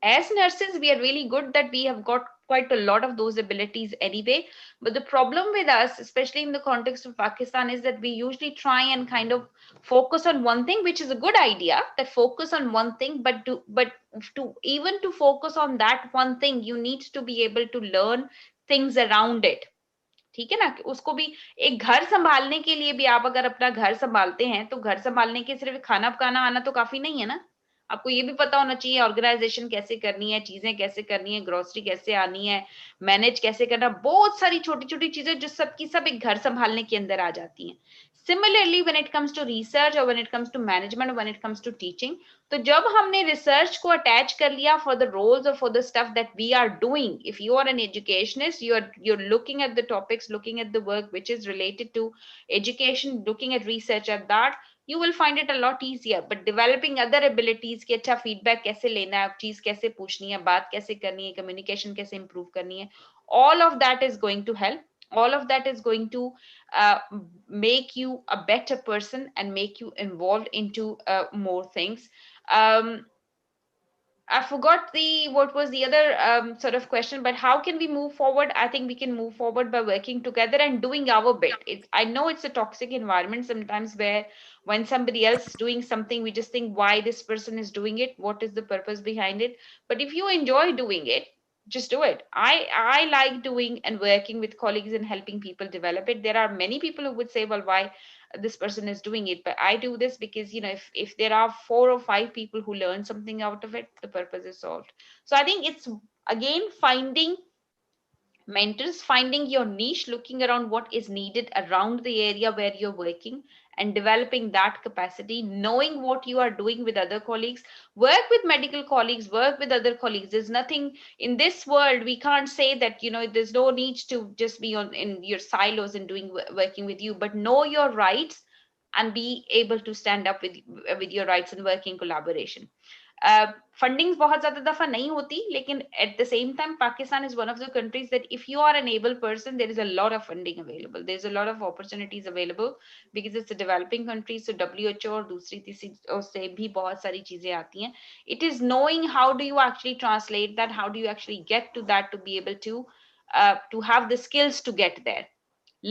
As nurses, we are really good that we have got quite a lot of those abilities anyway. But the problem with us, especially in the context of Pakistan, is that we usually try and kind of focus on one thing, which is a good idea, that focus on one thing, but to focus on that one thing, you need to be able to learn things around it. ठीक है ना, कि उसको भी एक घर संभालने के लिए भी, आप अगर अपना घर संभालते हैं, तो घर संभालने के सिर्फ खाना पकाना आना तो काफी नहीं है ना, आपको ये भी पता होना चाहिए ऑर्गेनाइजेशन कैसे करनी है, चीजें कैसे करनी है, ग्रोसरी कैसे आनी है, मैनेज कैसे करना, बहुत सारी छोटी छोटी चीजें जो सबकी सब एक घर संभालने के अंदर आ जाती हैं। Similarly when it comes to research और when it comes to management, when it comes to teaching, तो जब हमने रिसर्च को अटैच कर लिया फॉर द रोल्स और for the stuff that we are doing, if you are an educationist, you're looking at the topics, looking at the work which is related to education, looking at research at that, you will find it a lot easier. But developing other abilities, कि अच्छा feedback कैसे लेना है, चीज कैसे पूछनी है, बात कैसे करनी है, कम्युनिकेशन कैसे इंप्रूव करनी है, all of that is going to help, all of that is going to uh, make you a better person and make you involved into more things. um, I forgot what was the other sort of question, but how can we move forward? I think we can move forward by working together and doing our bit. I know it's a toxic environment sometimes where when somebody else is doing something, we just think why this person is doing it, what is the purpose behind it. But if you enjoy doing it, just do it. I like doing and working with colleagues and helping people develop it. There are many people who would say, well, why this person is doing it, but I do this because, you know, if there are 4 or 5 people who learn something out of it, the purpose is solved. So I think it's again finding mentors, finding your niche, looking around what is needed around the area where you're working and developing that capacity, knowing what you are doing with other colleagues, work with medical colleagues, work with other colleagues. There's nothing in this world, we can't say that, you know, there's no need to just be on in your silos and doing working with you, but know your rights and be able to stand up with your rights and work in collaboration. Funding बहुत ज्यादा दफा नहीं होती, लेकिन at the same time Pakistan is one of the countries that if you are an able person, there is a lot of funding available, there's a lot of opportunities available because it's a developing country. So WHO और दूसरी तीसरी से भी बहुत सारी चीजें आती हैं. It is knowing how do you actually translate that, how do you actually get to that, to be able to have the skills to get there.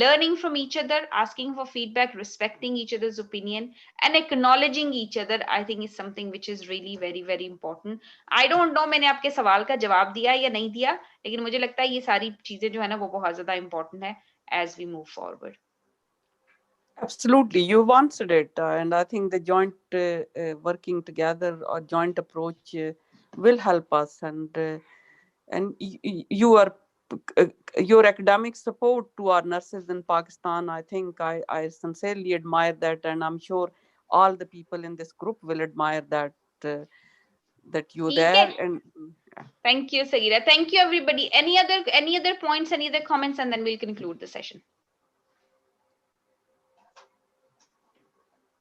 Learning from each other, asking for feedback, respecting each other's opinion, and acknowledging each other, I think is something which is really very, very important. I don't know मैंने आपके सवाल का जवाब दिया या नहीं दिया, लेकिन मुझे लगता है ये सारी चीजें जो है ना वो बहुत ज्यादा important है as we move forward. Absolutely, you've answered it, and I think the joint working together or joint approach will help us. And you are your academic support to our nurses in Pakistan. I think I sincerely admire that, and I'm sure all the people in this group will admire that that you're there. And thank you, Saghira. Thank you, everybody. Any other points, any other comments, and then we'll conclude the session.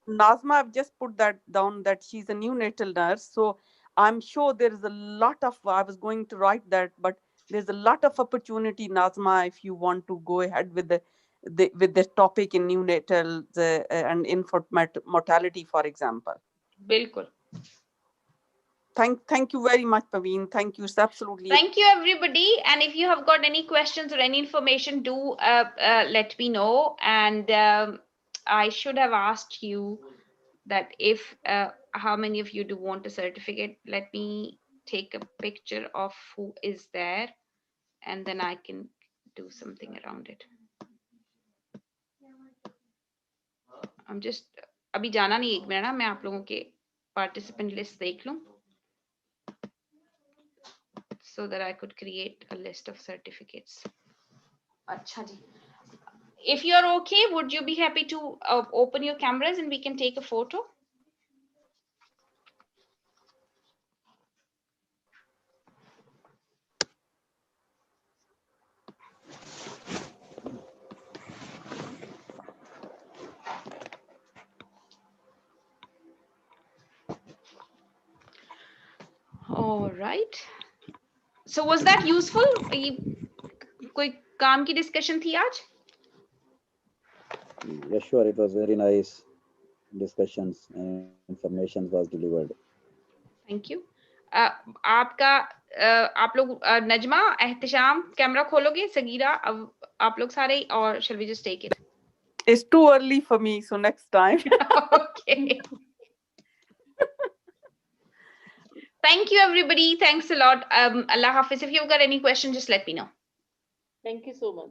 Nazma, I've just put that down that she's a neonatal nurse. So I'm sure there is a lot of, I was going to write that, but there's a lot of opportunity, Nazma, if you want to go ahead with the topic in neonatal and infant mortality, for example. Bilkul. Thank you very much, Paveen. Thank you. It's absolutely. Thank you, everybody. And if you have got any questions or any information, do let me know. And I should have asked you that if how many of you do want a certificate. Let me take a picture of who is there, and then I can do something around it. I'm just अभी जाना नहीं, एक minute ना, मैं आप लोगों के participant list देख लूं so that I could create a list of certificates. अच्छा जी. If you're okay, would you be happy to open your cameras and we can take a photo? All right. So was that useful? कोई काम की discussion थी आज? Yes, sure. It was very nice discussions and information was delivered. Thank you. आपका आप लोग Najma, Ehtisham, camera खोलोगे? सगीरा, आप लोग सारे, or shall we just take it? It's too early for me, so next time. Okay. Thank you, everybody. Thanks a lot. Allah Hafiz. If you've got any questions, just let me know. Thank you so much.